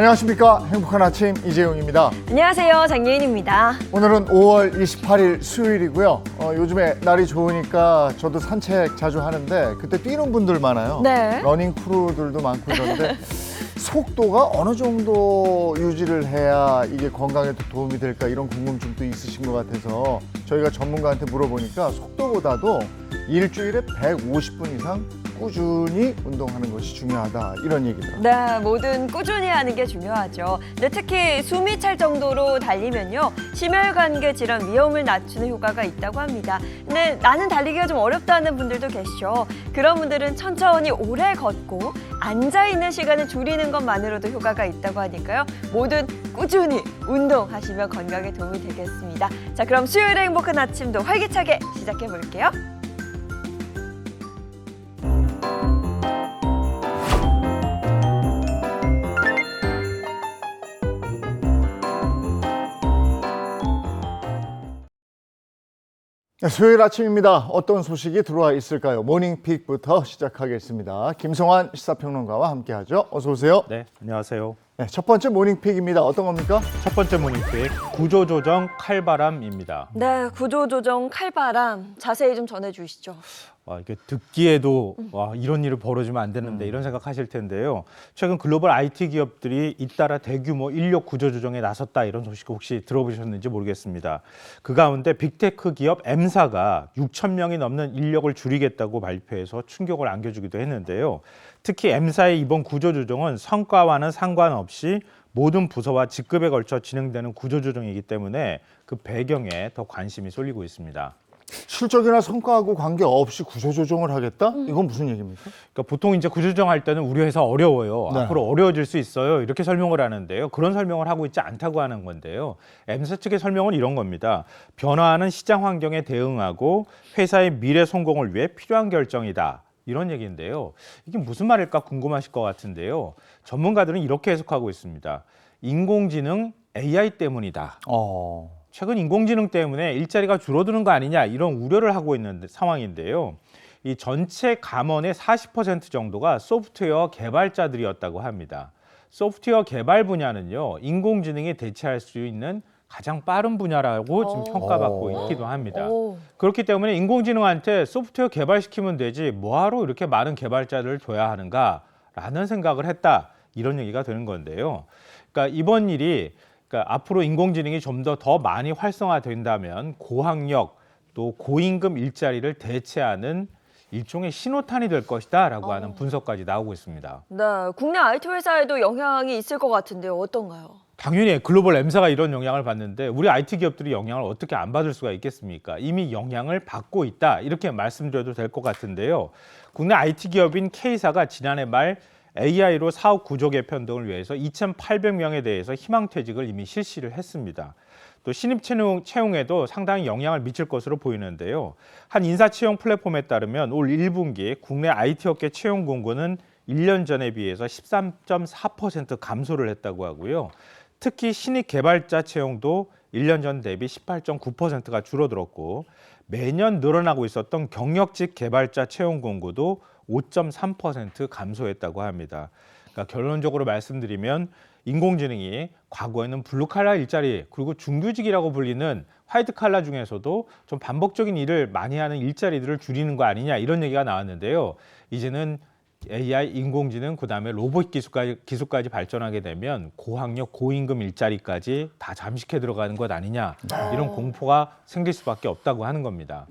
안녕하십니까. 행복한 아침 이재용입니다. 안녕하세요. 장예인입니다. 오늘은 5월 28일 수요일이고요. 요즘에 날이 좋으니까 저도 산책 자주 하는데 그때 뛰는 분들 많아요. 네. 러닝 크루들도 많고 이러는데 속도가 어느 정도 유지를 해야 이게 건강에 더 도움이 될까 이런 궁금증도 있으신 것 같아서 저희가 전문가한테 물어보니까 속도보다도 일주일에 150분 이상 꾸준히 운동하는 것이 중요하다 이런 얘기더라고요. 네, 뭐든 꾸준히 하는 게 중요하죠. 근데 특히 숨이 찰 정도로 달리면요, 심혈관계 질환 위험을 낮추는 효과가 있다고 합니다. 근데 나는 달리기가 좀 어렵다는 분들도 계시죠. 그런 분들은 천천히 오래 걷고 앉아있는 시간을 줄이는 것만으로도 효과가 있다고 하니까요. 뭐든 꾸준히 운동하시면 건강에 도움이 되겠습니다. 자, 그럼 수요일의 행복한 아침도 활기차게 시작해 볼게요. 네, 수요일 아침입니다. 어떤 소식이 들어와 있을까요? 모닝픽부터 시작하겠습니다. 김성환 시사평론가와 함께하죠. 어서 오세요. 네, 안녕하세요. 네, 첫 번째 모닝픽입니다. 어떤 겁니까? 첫 번째 모닝픽 구조조정 칼바람입니다. 네, 구조조정 칼바람 자세히 좀 전해주시죠. 이게 듣기에도 와, 이런 일이 벌어지면 안 되는데 이런 생각하실 텐데요. 최근 글로벌 IT 기업들이 잇따라 대규모 인력 구조조정에 나섰다 이런 소식 혹시 들어보셨는지 모르겠습니다. 그 가운데 빅테크 기업 M사가 6천 명이 넘는 인력을 줄이겠다고 발표해서 충격을 안겨주기도 했는데요. 특히 M사의 이번 구조조정은 성과와는 상관없이 모든 부서와 직급에 걸쳐 진행되는 구조조정이기 때문에 그 배경에 더 관심이 쏠리고 있습니다. 실적이나 성과하고 관계없이 구조조정을 하겠다? 이건 무슨 얘기입니까? 그러니까 보통 이제 구조조정할 때는 우리 회사 어려워요. 네. 앞으로 어려워질 수 있어요. 이렇게 설명을 하는데요. 그런 설명을 하고 있지 않다고 하는 건데요. M사 측의 설명은 이런 겁니다. 변화하는 시장 환경에 대응하고 회사의 미래 성공을 위해 필요한 결정이다. 이런 얘기인데요. 이게 무슨 말일까 궁금하실 것 같은데요. 전문가들은 이렇게 해석하고 있습니다. 인공지능 AI 때문이다. 최근 인공지능 때문에 일자리가 줄어드는 거 아니냐 이런 우려를 하고 있는 상황인데요. 이 전체 감원의 40% 정도가 소프트웨어 개발자들이었다고 합니다. 소프트웨어 개발 분야는요, 인공지능이 대체할 수 있는 가장 빠른 분야라고 지금 평가받고 있기도 합니다. 그렇기 때문에 인공지능한테 소프트웨어 개발시키면 되지 뭐하러 이렇게 많은 개발자들을 둬야 하는가라는 생각을 했다. 이런 얘기가 되는 건데요. 그러니까 이번 일이 앞으로 인공지능이 좀 더 많이 활성화된다면 고학력 또 고임금 일자리를 대체하는 일종의 신호탄이 될 것이다라고 하는 분석까지 나오고 있습니다. 네, 국내 IT 회사에도 영향이 있을 것 같은데요. 어떤가요? 당연히 글로벌 M사가 이런 영향을 받는데 우리 IT 기업들이 영향을 어떻게 안 받을 수가 있겠습니까? 이미 영향을 받고 있다 이렇게 말씀드려도 될 것 같은데요. 국내 IT 기업인 K사가 지난해 말 AI로 사업 구조 개편 등을 위해서 2,800명에 대해서 희망퇴직을 이미 실시를 했습니다. 또 신입 채용에도 상당히 영향을 미칠 것으로 보이는데요. 한 인사채용 플랫폼에 따르면 올 1분기 국내 IT 업계 채용 공고는 1년 전에 비해서 13.4% 감소를 했다고 하고요. 특히 신입 개발자 채용도 1년 전 대비 18.9%가 줄어들었고 매년 늘어나고 있었던 경력직 개발자 채용 공고도 5.3% 감소했다고 합니다. 그러니까 결론적으로 말씀드리면 인공지능이 과거에는 블루칼라 일자리 그리고 중규직이라고 불리는 화이트칼라 중에서도 좀 반복적인 일을 많이 하는 일자리들을 줄이는 거 아니냐 이런 얘기가 나왔는데요. 이제는 AI, 인공지능, 그다음에 로봇 기술까지 발전하게 되면 고학력, 고임금 일자리까지 다 잠식해 들어가는 것 아니냐 이런 공포가 생길 수밖에 없다고 하는 겁니다.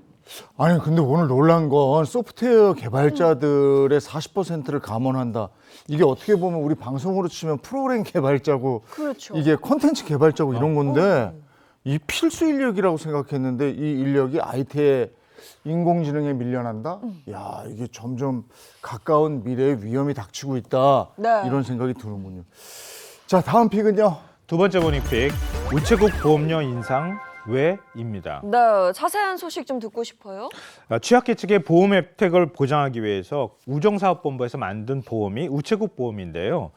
아니 근데 오늘 놀란 건 소프트웨어 개발자들의 40%를 감원한다. 이게 어떻게 보면 우리 방송으로 치면 프로그램 개발자고 그렇죠. 이게 콘텐츠 개발자고 이런 건데 이 필수 인력이라고 생각했는데 이 인력이 IT에 인공지능에 밀려난다? 야, 이게 점점 가까운 미래에 위험이 닥치고 있다. 네. 이런 생각이 드는군요. 자, 다음 픽은요. 두 번째 모닝픽 우체국 보험료 인상 왜입니다. 네, 자세한 소식 좀 듣고 싶어요. 취약계 측의 보험 혜택을 보장하기 위해서 우정사업본부에서 만든 보험이 우체국 보험인데요.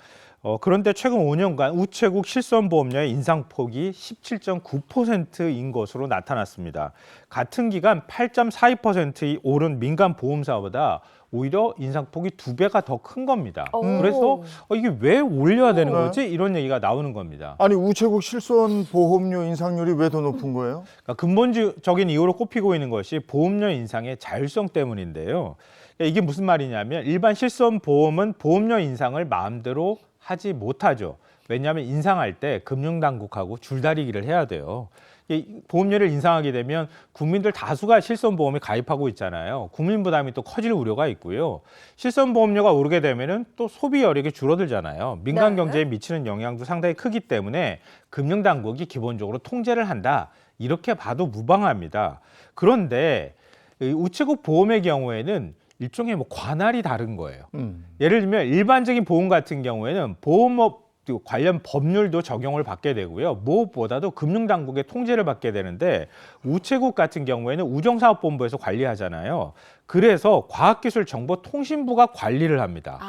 그런데 최근 5년간 우체국 실손보험료의 인상폭이 17.9%인 것으로 나타났습니다. 같은 기간 8.42% 오른 민간 보험사보다 오히려 인상폭이 2배가 더 큰 겁니다. 오. 그래서 이게 왜 올려야 되는 네. 거지? 이런 얘기가 나오는 겁니다. 아니 우체국 실손 보험료 인상률이 왜 더 높은 거예요? 그러니까 근본적인 이유로 꼽히고 있는 것이 보험료 인상의 자율성 때문인데요. 그러니까 이게 무슨 말이냐면 일반 실손 보험은 보험료 인상을 마음대로 하지 못하죠. 왜냐하면 인상할 때 금융당국하고 줄다리기를 해야 돼요. 이 보험료를 인상하게 되면 국민들 다수가 실손보험에 가입하고 있잖아요. 국민 부담이 또 커질 우려가 있고요. 실손보험료가 오르게 되면은 또 소비 여력이 줄어들잖아요. 민간 네. 경제에 미치는 영향도 상당히 크기 때문에 금융당국이 기본적으로 통제를 한다. 이렇게 봐도 무방합니다. 그런데 이 우체국 보험의 경우에는 일종의 관할이 다른 거예요. 예를 들면 일반적인 보험 같은 경우에는 보험업 관련 법률도 적용을 받게 되고요. 무엇보다도 금융당국의 통제를 받게 되는데 우체국 같은 경우에는 우정사업본부에서 관리하잖아요. 그래서 과학기술정보통신부가 관리를 합니다.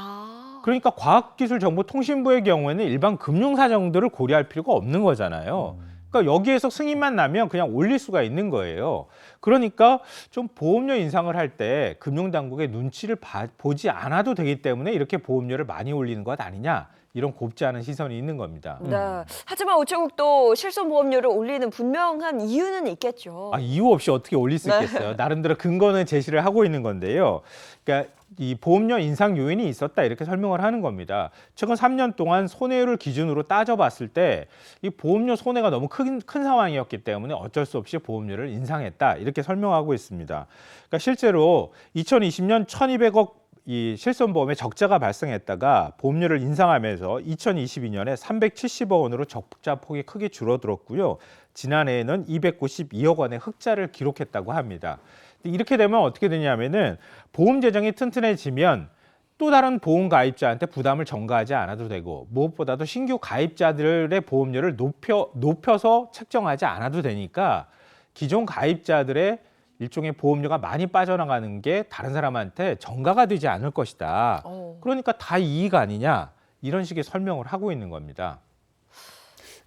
그러니까 과학기술정보통신부의 경우에는 일반 금융사정들을 고려할 필요가 없는 거잖아요. 그러니까 여기에서 승인만 나면 그냥 올릴 수가 있는 거예요. 그러니까 좀 보험료 인상을 할 때 금융당국의 눈치를 보지 않아도 되기 때문에 이렇게 보험료를 많이 올리는 것 아니냐. 이런 곱지 않은 시선이 있는 겁니다. 네. 하지만 우체국도 실손보험료를 올리는 분명한 이유는 있겠죠. 이유 없이 어떻게 올릴 수 있겠어요. 나름대로 근거는 제시를 하고 있는 건데요. 그러니까 이 보험료 인상 요인이 있었다 이렇게 설명을 하는 겁니다. 최근 3년 동안 손해율을 기준으로 따져봤을 때 이 보험료 손해가 너무 큰 상황이었기 때문에 어쩔 수 없이 보험료를 인상했다 이렇게 설명하고 있습니다. 그러니까 실제로 2020년 1,200억 이 실손보험에 적자가 발생했다가 보험료를 인상하면서 2022년에 370억 원으로 적자 폭이 크게 줄어들었고요. 지난해에는 292억 원의 흑자를 기록했다고 합니다. 이렇게 되면 어떻게 되냐면은 보험 재정이 튼튼해지면 또 다른 보험 가입자한테 부담을 전가하지 않아도 되고 무엇보다도 신규 가입자들의 보험료를 높여서 책정하지 않아도 되니까 기존 가입자들의 일종의 보험료가 많이 빠져나가는 게 다른 사람한테 전가가 되지 않을 것이다. 그러니까 다 이익 아니냐 이런 식의 설명을 하고 있는 겁니다.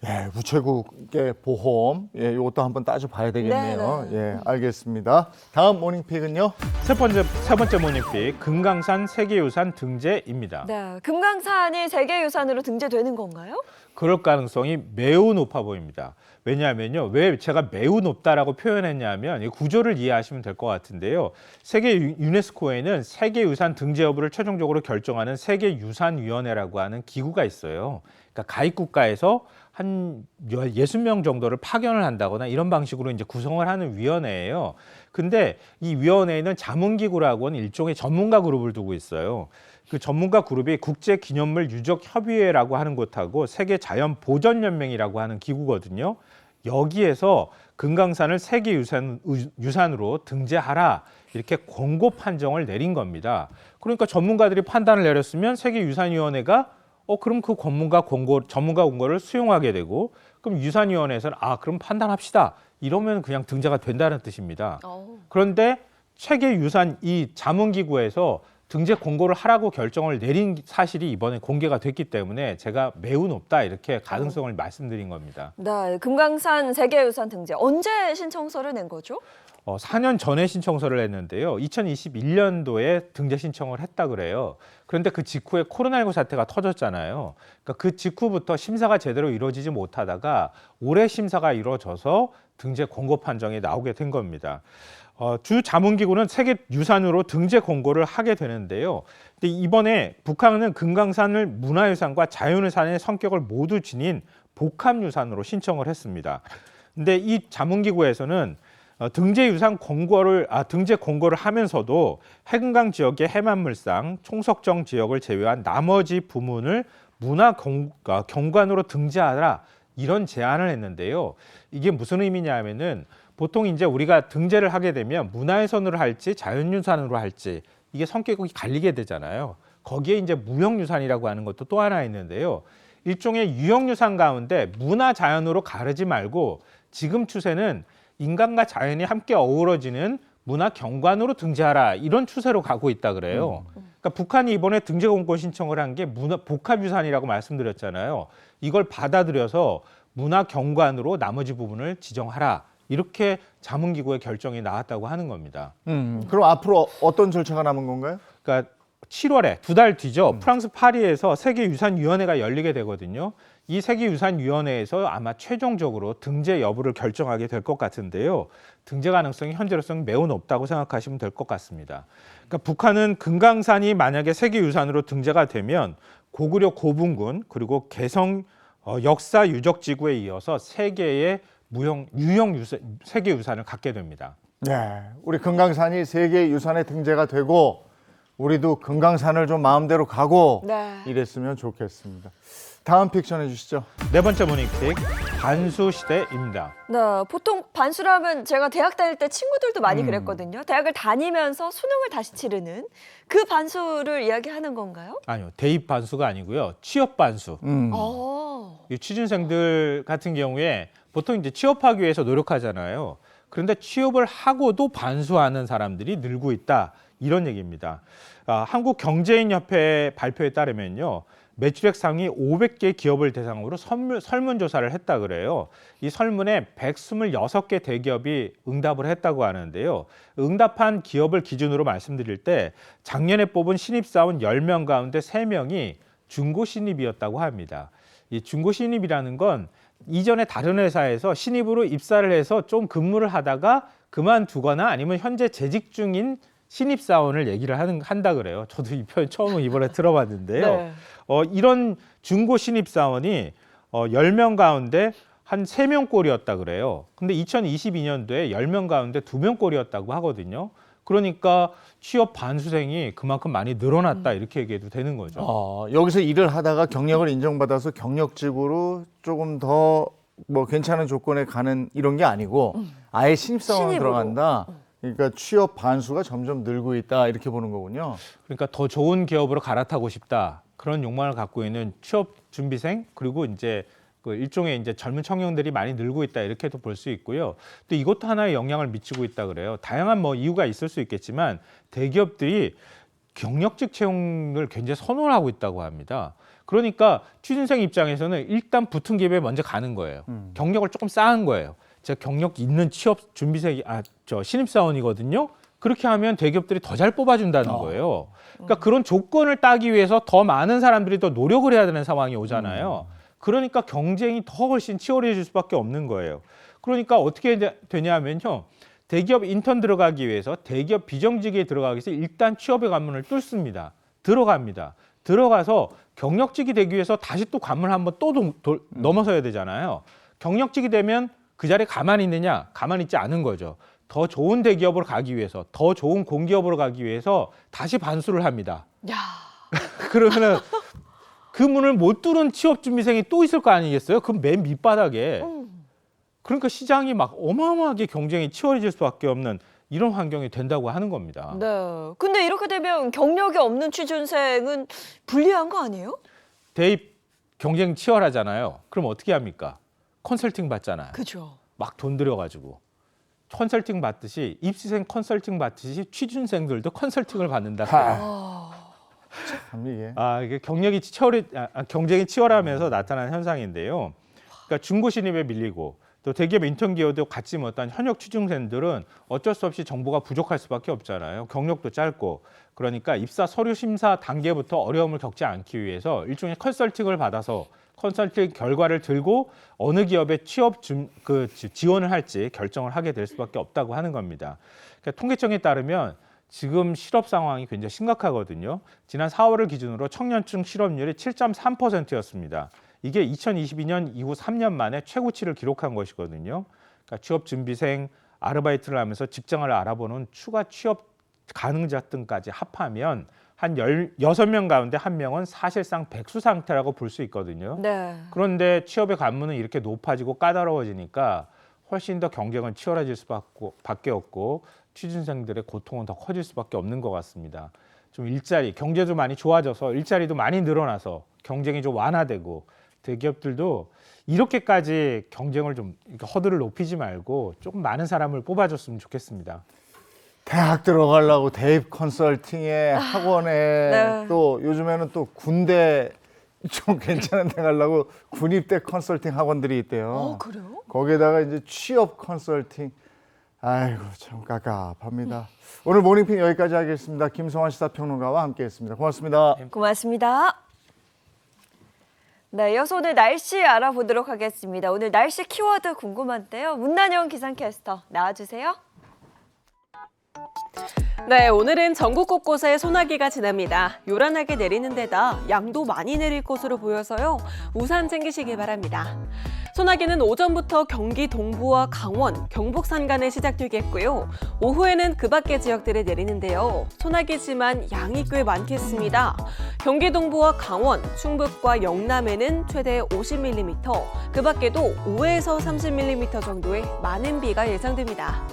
예, 우체국의 보험, 이것도 한번 따져봐야 되겠네요. 예, 알겠습니다. 다음 모닝픽은요? 세 번째 모닝픽 금강산 세계유산 등재입니다. 네, 금강산이 세계유산으로 등재되는 건가요? 그럴 가능성이 매우 높아 보입니다. 왜냐하면요. 왜 제가 매우 높다라고 표현했냐면 이 구조를 이해하시면 될 것 같은데요. 세계 유네스코에는 세계유산 등재 여부를 최종적으로 결정하는 세계유산위원회라고 하는 기구가 있어요. 그러니까 가입 국가에서 한 60명 정도를 파견을 한다거나 이런 방식으로 이제 구성을 하는 위원회예요. 근데 이 위원회에는 자문기구라고 하는 일종의 전문가 그룹을 두고 있어요. 그 전문가 그룹이 국제기념물 유적협의회라고 하는 곳하고 세계자연보전연맹이라고 하는 기구거든요. 여기에서 금강산을 세계유산으로 등재하라 이렇게 권고 판정을 내린 겁니다. 그러니까 전문가들이 판단을 내렸으면 세계유산위원회가 그럼 그 전문가 권고를 수용하게 되고 그럼 유산위원회에서는 그럼 판단합시다. 이러면 그냥 등재가 된다는 뜻입니다. 그런데 세계유산 이 자문기구에서 등재 권고를 하라고 결정을 내린 사실이 이번에 공개가 됐기 때문에 제가 매우 높다 이렇게 가능성을 말씀드린 겁니다. 네, 금강산 세계유산 등재 언제 신청서를 낸 거죠? 4년 전에 신청서를 했는데요. 2021년도에 등재 신청을 했다 그래요. 그런데 그 직후에 코로나19 사태가 터졌잖아요. 그러니까 그 직후부터 심사가 제대로 이루어지지 못하다가 올해 심사가 이루어져서 등재 권고 판정이 나오게 된 겁니다. 주 자문기구는 세계유산으로 등재 권고를 하게 되는데요. 근데 이번에 북한은 금강산을 문화유산과 자연유산의 성격을 모두 지닌 복합유산으로 신청을 했습니다. 근데 이 자문기구에서는 등재 권고를 하면서도 해금강 지역의 해만물상, 총석정 지역을 제외한 나머지 부문을 경관으로 등재하라 이런 제안을 했는데요. 이게 무슨 의미냐면은 보통 이제 우리가 등재를 하게 되면 문화유산으로 할지 자연유산으로 할지 이게 성격이 갈리게 되잖아요. 거기에 이제 무형유산이라고 하는 것도 또 하나 있는데요. 일종의 유형유산 가운데 문화자연으로 가르지 말고 지금 추세는 인간과 자연이 함께 어우러지는 문화경관으로 등재하라 이런 추세로 가고 있다 그래요. 그러니까 북한이 이번에 등재 권고 신청을 한 게 복합유산이라고 말씀드렸잖아요. 이걸 받아들여서 문화경관으로 나머지 부분을 지정하라. 이렇게 자문기구의 결정이 나왔다고 하는 겁니다. 그럼 앞으로 어떤 절차가 남은 건가요? 그러니까 7월에 2달 뒤죠. 프랑스 파리에서 세계유산위원회가 열리게 되거든요. 이 세계유산위원회에서 아마 최종적으로 등재 여부를 결정하게 될 것 같은데요. 등재 가능성이 현재로서는 매우 높다고 생각하시면 될 것 같습니다. 그러니까 북한은 금강산이 만약에 세계유산으로 등재가 되면 고구려 고분군 그리고 개성 역사 유적 지구에 이어서 세 개의 유형 세계유산을 갖게 됩니다. 네, 우리 금강산이 세계 유산에 등재가 되고 우리도 금강산을 좀 마음대로 가고 네. 이랬으면 좋겠습니다. 다음 픽션 해주시죠. 네 번째 모닝픽 반수 시대입니다. 네, 보통 반수라면 제가 대학 다닐 때 친구들도 많이 그랬거든요. 대학을 다니면서 수능을 다시 치르는 그 반수를 이야기하는 건가요? 아니요, 대입 반수가 아니고요, 취업 반수. 이 취준생들 같은 경우에 보통 이제 취업하기 위해서 노력하잖아요. 그런데 취업을 하고도 반수하는 사람들이 늘고 있다. 이런 얘기입니다. 한국경제인협회 발표에 따르면요. 매출액 상위 500개 기업을 대상으로 설문조사를 했다 그래요. 이 설문에 126개 대기업이 응답을 했다고 하는데요. 응답한 기업을 기준으로 말씀드릴 때 작년에 뽑은 신입사원 10명 가운데 3명이 중고신입이었다고 합니다. 이 중고신입이라는 건 이전에 다른 회사에서 신입으로 입사를 해서 좀 근무를 하다가 그만두거나 아니면 현재 재직 중인 신입사원을 얘기를 한다 그래요. 저도 이 표현 처음 이번에 들어봤는데요. 네. 이런 중고 신입사원이 10명 가운데 한 3명 꼴이었다 그래요. 근데 2022년도에 10명 가운데 2명 꼴이었다고 하거든요. 그러니까 취업 반수생이 그만큼 많이 늘어났다 이렇게 얘기해도 되는 거죠. 여기서 일을 하다가 경력을 인정받아서 경력직으로 조금 더 뭐 괜찮은 조건에 가는 이런 게 아니고 아예 신입사원으로 신입으로. 들어간다. 그러니까 취업 반수가 점점 늘고 있다 이렇게 보는 거군요. 그러니까 더 좋은 기업으로 갈아타고 싶다. 그런 욕망을 갖고 있는 취업 준비생 그리고 이제 그 일종의 이제 젊은 청년들이 많이 늘고 있다 이렇게도 볼 수 있고요. 또 이것도 하나의 영향을 미치고 있다 그래요. 다양한 뭐 이유가 있을 수 있겠지만 대기업들이 경력직 채용을 굉장히 선호를 하고 있다고 합니다. 그러니까 취준생 입장에서는 일단 붙은 기업에 먼저 가는 거예요. 경력을 조금 쌓은 거예요. 제가 경력 있는 취업 준비생이 신입사원이거든요. 그렇게 하면 대기업들이 더 잘 뽑아준다는 거예요. 그러니까 그런 조건을 따기 위해서 더 많은 사람들이 더 노력을 해야 되는 상황이 오잖아요. 그러니까 경쟁이 더 훨씬 치열해질 수밖에 없는 거예요. 그러니까 어떻게 되냐면요. 대기업 인턴 들어가기 위해서 대기업 비정직에 들어가기 위해서 일단 취업의 관문을 뚫습니다. 들어갑니다. 들어가서 경력직이 되기 위해서 다시 또 관문을 한번 또 넘어서야 되잖아요. 경력직이 되면 그 자리에 가만히 있느냐? 가만히 있지 않은 거죠. 더 좋은 대기업으로 가기 위해서, 더 좋은 공기업으로 가기 위해서 다시 반수를 합니다. 야. 그러면은 그 문을 못 뚫은 취업 준비생이 또 있을 거 아니겠어요? 그럼 맨 밑바닥에. 그러니까 시장이 막 어마어마하게 경쟁이 치열해질 수밖에 없는 이런 환경이 된다고 하는 겁니다. 네. 근데 이렇게 되면 경력이 없는 취준생은 불리한 거 아니에요? 대입 경쟁 치열하잖아요. 그럼 어떻게 합니까? 컨설팅 받잖아요. 그죠. 막 돈 들여가지고. 컨설팅 받듯이 입시생 컨설팅 받듯이 취준생들도 컨설팅을 받는다. 참 이게. 이게 경쟁이 치열하면서 나타나는 현상인데요. 그러니까 중고 신입에 밀리고 또 대기업 인턴 기여도 갖지 못한 현역 취준생들은 어쩔 수 없이 정보가 부족할 수밖에 없잖아요. 경력도 짧고. 그러니까 입사 서류 심사 단계부터 어려움을 겪지 않기 위해서 일종의 컨설팅을 받아서 컨설팅 결과를 들고 어느 기업에 취업 지원을 할지 결정을 하게 될 수밖에 없다고 하는 겁니다. 그러니까 통계청에 따르면 지금 실업 상황이 굉장히 심각하거든요. 지난 4월을 기준으로 청년층 실업률이 7.3%였습니다. 이게 2022년 이후 3년 만에 최고치를 기록한 것이거든요. 그러니까 취업 준비생, 아르바이트를 하면서 직장을 알아보는 추가 취업 가능자 등까지 합하면 한 16명 가운데 1명은 사실상 백수 상태라고 볼 수 있거든요. 네. 그런데 취업의 관문은 이렇게 높아지고 까다로워지니까 훨씬 더 경쟁은 치열해질 수밖에 없고 취준생들의 고통은 더 커질 수밖에 없는 것 같습니다. 좀 경제도 많이 좋아져서 일자리도 많이 늘어나서 경쟁이 좀 완화되고 대기업들도 이렇게까지 경쟁을 좀 허들을 높이지 말고 조금 많은 사람을 뽑아줬으면 좋겠습니다. 대학 들어가려고 대입 컨설팅에 학원에 네. 또 요즘에는 또 군대 좀 괜찮은 데 가려고 군입대 컨설팅 학원들이 있대요. 그래요? 거기에다가 이제 취업 컨설팅 아이고 참 깝깝합니다. 오늘 모닝핑 여기까지 하겠습니다. 김성환 시사평론가와 함께했습니다. 고맙습니다. 고맙습니다. 네, 이어서 오늘 날씨 알아보도록 하겠습니다. 오늘 날씨 키워드 궁금한데요. 문난영 기상캐스터 나와주세요. 네, 오늘은 전국 곳곳에 소나기가 지납니다. 요란하게 내리는 데다 양도 많이 내릴 것으로 보여서요. 우산 챙기시기 바랍니다. 소나기는 오전부터 경기 동부와 강원, 경북 산간에 시작되겠고요. 오후에는 그 밖의 지역들에 내리는데요. 소나기지만 양이 꽤 많겠습니다. 경기 동부와 강원, 충북과 영남에는 최대 50mm, 그 밖에도 5에서 30mm 정도의 많은 비가 예상됩니다.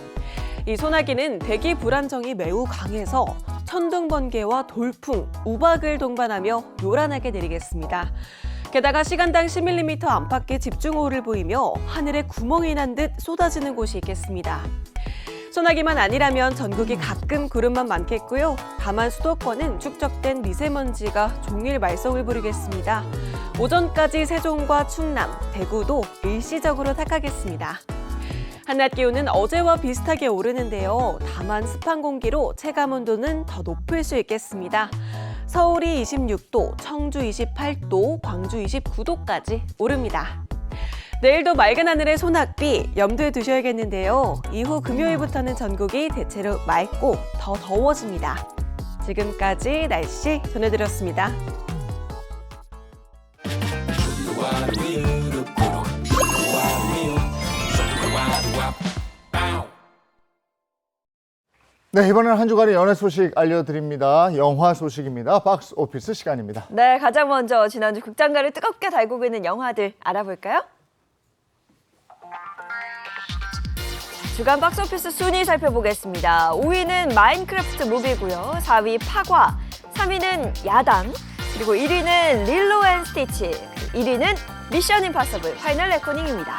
이 소나기는 대기 불안정이 매우 강해서 천둥, 번개와 돌풍, 우박을 동반하며 요란하게 내리겠습니다. 게다가 시간당 10mm 안팎의 집중호우를 보이며 하늘에 구멍이 난 듯 쏟아지는 곳이 있겠습니다. 소나기만 아니라면 전국이 가끔 구름만 많겠고요. 다만 수도권은 축적된 미세먼지가 종일 말썽을 부리겠습니다. 오전까지 세종과 충남, 대구도 일시적으로 탁하겠습니다. 한낮 기온은 어제와 비슷하게 오르는데요. 다만 습한 공기로 체감온도는 더 높을 수 있겠습니다. 서울이 26도, 청주 28도, 광주 29도까지 오릅니다. 내일도 맑은 하늘에 소낙비 염두에 두셔야겠는데요. 이후 금요일부터는 전국이 대체로 맑고 더 더워집니다. 지금까지 날씨 전해드렸습니다. 네, 이번에는 한 주간의 연예 소식 알려드립니다. 영화 소식입니다. 박스 오피스 시간입니다. 네, 가장 먼저 지난주 극장가를 뜨겁게 달구고 있는 영화들 알아볼까요? 주간 박스오피스 순위 살펴보겠습니다. 5위는 마인크래프트 무비고요. 4위 파과, 3위는 야당, 그리고 1위는 릴로 앤 스티치, 1위는 미션 임파서블 파이널 레코닝입니다.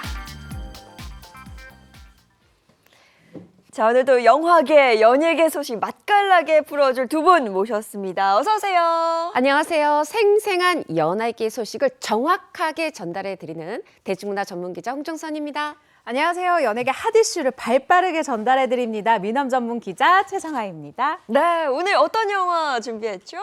자, 오늘도 영화계, 연예계 소식 맛깔나게 풀어줄 두 분 모셨습니다. 어서 오세요. 안녕하세요. 생생한 연예계 소식을 정확하게 전달해드리는 대중문화 전문기자 홍정선입니다. 안녕하세요. 연예계 핫이슈를 발빠르게 전달해드립니다. 미남 전문 기자 최정아입니다. 네, 오늘 어떤 영화 준비했죠?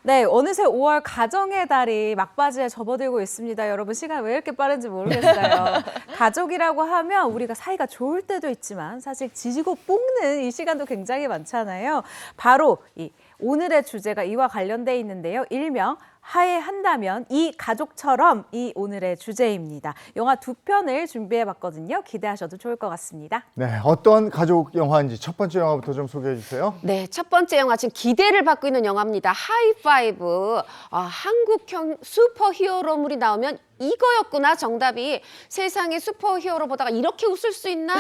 네, 어느새 5월 가정의 달이 막바지에 접어들고 있습니다. 여러분 시간 왜 이렇게 빠른지 모르겠어요. 가족이라고 하면 우리가 사이가 좋을 때도 있지만 사실 지지고 볶는 이 시간도 굉장히 많잖아요. 바로 이 오늘의 주제가 이와 관련돼 있는데요. 일명 화해한다면 이 가족처럼 이 오늘의 주제입니다. 영화 두 편을 준비해봤거든요. 기대하셔도 좋을 것 같습니다. 네, 어떤 가족 영화인지 첫 번째 영화부터 좀 소개해 주세요. 네, 첫 번째 영화 지금 기대를 받고 있는 영화입니다. 하이파이브. 한국형 슈퍼히어로물이 나오면 이거였구나 정답이. 세상에 슈퍼히어로 보다가 이렇게 웃을 수 있나?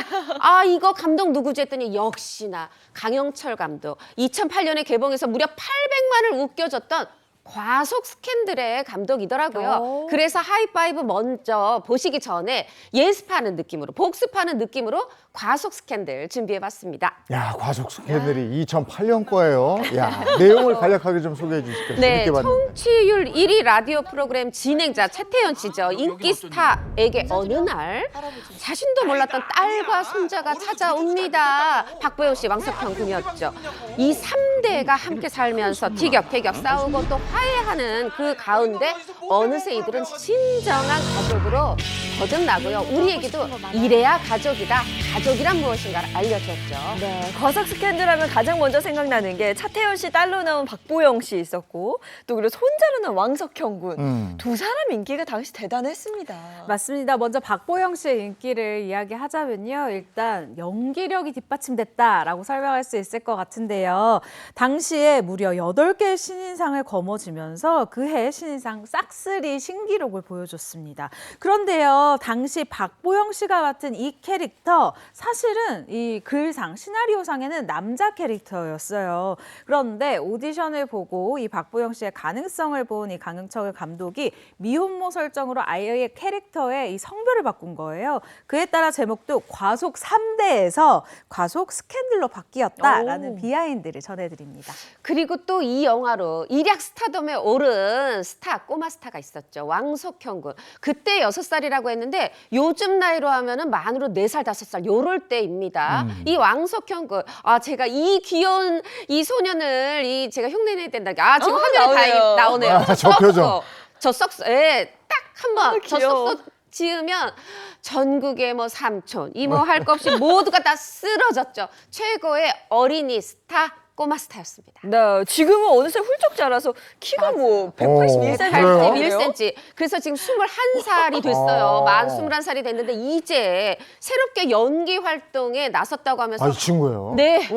이거 감독 누구지 했더니 역시나 강영철 감독. 2008년에 개봉해서 무려 800만을 웃겨줬던 과속 스캔들의 감독이더라고요. 그래서 하이파이브 먼저 보시기 전에 예습하는 느낌으로, 복습하는 느낌으로 과속 스캔들 준비해봤습니다. 야, 과속 스캔들이 2008년 거예요. 야, 내용을 간략하게 좀 소개해 주시겠어요? 네, 청취율 1위 라디오 프로그램 진행자 최태현 씨죠. 인기 스타에게 어느 날 자신도 몰랐던 딸과 손자가 찾아옵니다. 박보영 씨, 왕석형 군이었죠. 이 3대가 함께 살면서 티격태격 싸우고 또 화해하는 그 가운데 어느새 이들은 진정한 가족으로 거듭나고요. 우리에게도 이래야 가족이다. 가족이란 무엇인가를 알려줬죠. 네, 과속 스캔들 하면 가장 먼저 생각나는 게 차태현 씨 딸로 나온 박보영 씨 있었고 또 그리고 손자로 나온 왕석형 군. 두 사람 인기가 당시 대단했습니다. 맞습니다. 먼저 박보영 씨의 인기를 이야기하자면요. 일단 연기력이 뒷받침됐다라고 설명할 수 있을 것 같은데요. 당시에 무려 8개의 신인상을 거머쥐면서 그해 신인상 싹쓸이 신기록을 보여줬습니다. 그런데요. 당시 박보영 씨가 맡은 이 캐릭터 사실은 이 글상, 시나리오상에는 남자 캐릭터였어요. 그런데 오디션을 보고 이 박보영 씨의 가능성을 본 이 강영철 감독이 미혼모 설정으로 아이의 캐릭터의 이 성별을 바꾼 거예요. 그에 따라 제목도 과속 3대에서 과속 스캔들로 바뀌었다라는 비하인드를 전해드립니다. 그리고 또 이 영화로 일약 스타도 스타덤에 오른 스타, 꼬마 스타가 있었죠. 왕석형 군. 그때 6살이라고 했는데 요즘 나이로 하면은 만으로 4살, 5살 요럴 때입니다. 이 왕석형 군. 제가 이 귀여운 이 소년을 제가 흉내내야 된다. 지금 화면에 다 나오네요. 저 표정. 저 썩소. 예, 딱 한번 저 귀여워. 썩소 지으면 전국의 뭐 삼촌, 이모 할 것 없이 모두가 다 쓰러졌죠. 최고의 어린이 스타, 꼬마 스타였습니다. 네, 지금은 어느새 훌쩍 자라서 키가 뭐 181cm. 그래요? 81cm. 그래서 지금 21살이 됐어요. 만 21살이 됐는데 이제 새롭게 연기 활동에 나섰다고 하면서 이 친구예요. 네.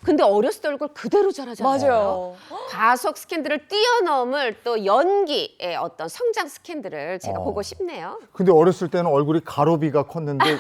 근데 어렸을 때 얼굴 그대로 자라잖아요. 가속 스캔들을 뛰어넘을 또 연기의 어떤 성장 스캔들을 제가 보고 싶네요. 근데 어렸을 때는 얼굴이 가로비가 컸는데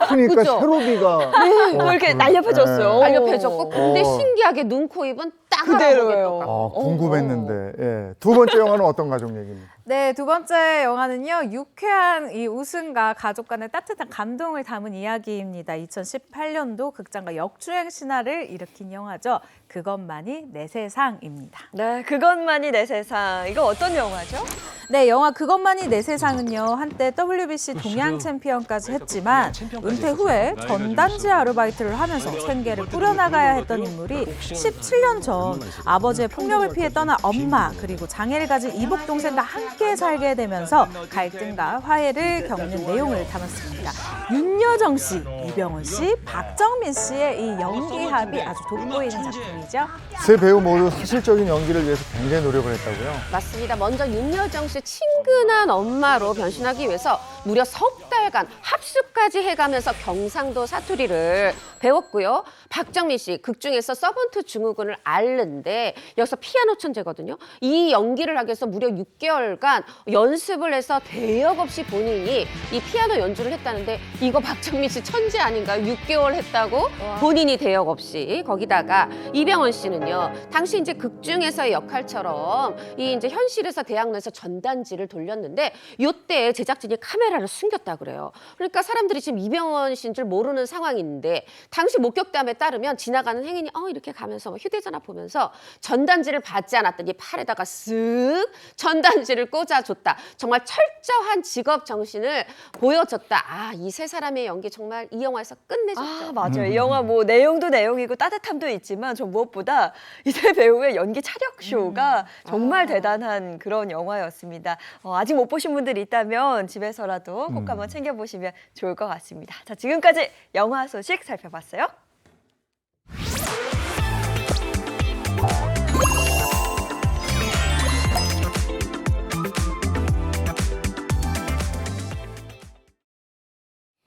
크니까 그죠? 세로비가 뭐 이렇게 날렵해졌어요. 날렵해졌고 근데 신기하게 눈, 코, 입은 딱 그대로예요. 할아버지 똑같고. 궁금했는데. 예. 두 번째 영화는 어떤 가족 얘기입니까? 네, 두 번째 영화는요. 유쾌한 이 웃음과 가족 간의 따뜻한 감동을 담은 이야기입니다. 2018년도 극장과 역주행 신화를 일으킨 영화죠. 그것만이 내 세상입니다. 네, 그것만이 내 세상. 이거 어떤 영화죠? 네, 영화 그것만이 내 세상은요. 한때 WBC 동양 챔피언까지 했지만 은퇴 후에 전단지 아르바이트를 하면서 생계를 꾸려나가야 했던 인물이 17년 전 아버지의 폭력을 피해 떠난 엄마 그리고 장애를 가진 이복 동생과 함께 살게 되면서 갈등과 화해를 겪는 내용을 담았습니다. 윤여정 씨, 이병헌 씨, 박정민 씨의 이 연기합이 아주 돋보이는 작품이죠. 세 배우 모두 사실적인 연기를 위해서 굉장히 노력을 했다고요? 맞습니다. 먼저 윤여정 씨 친근한 엄마로 변신하기 위해서 무려 석 달간 합숙까지 해가면서 경상도 사투리를 배웠고요. 박정민 씨 극중에서 서번트 증후군을 앓는데 여기서 피아노 천재거든요. 이 연기를 하기 위해서 무려 6개월간 연습을 해서 대역 없이 본인이 이 피아노 연주를 했다는데 이거 박정민 씨 천재 아닌가요? 6개월 했다고 본인이 대역 없이. 거기다가 이병헌 씨는요. 당시 이제 극중에서의 역할처럼 이 이제 현실에서 대학로에서 전단지를 돌렸는데 이때 제작진이 카메라를 숨겼다 그래요. 그러니까 사람들이 지금 이병헌 씨인 줄 모르는 상황인데 당시 목격담에 따르면 지나가는 행인이 이렇게 가면서 휴대전화 보면서 전단지를 받지 않았더니 팔에다가 쓱 전단지를 꽂아줬다. 정말 철저한 직업 정신을 보여줬다. 이 세 사람의 연기 정말 이 영화에서 끝내줬죠. 맞아요. 이 영화 뭐 내용도 내용이고 따뜻함도 있지만 저 무엇보다 이 세 배우의 연기 차력 쇼가 정말 대단한 그런 영화였습니다. 아직 못 보신 분들이 있다면 집에서라도 꼭 한번 챙겨보시면 좋을 것 같습니다. 자, 지금까지 영화 소식 살펴봤어요.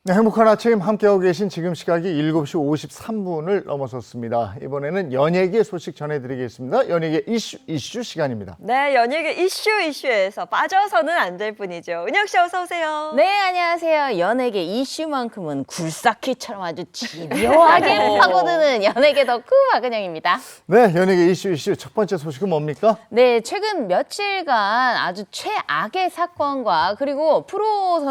네, 행복한 아침 함께하고 계신 지금 시각이 7시 53분을 넘어섰습니다. 이번에는 연예계 소식 전해드리겠습니다. 연예계 이슈 시간입니다. 네, 연예계 이슈에서 빠져서는 안 될 뿐이죠. 은혁 씨 어서 오세요. 네, 안녕하세요. 연예계 이슈만큼은 굴삭기처럼 아주 집요하게 파고드는 연예계 덕후 박은영입니다. 네, 연예계 이슈 첫 번째 소식은 뭡니까? 네, 최근 며칠간 아주 최악의 사건과 그리고 프로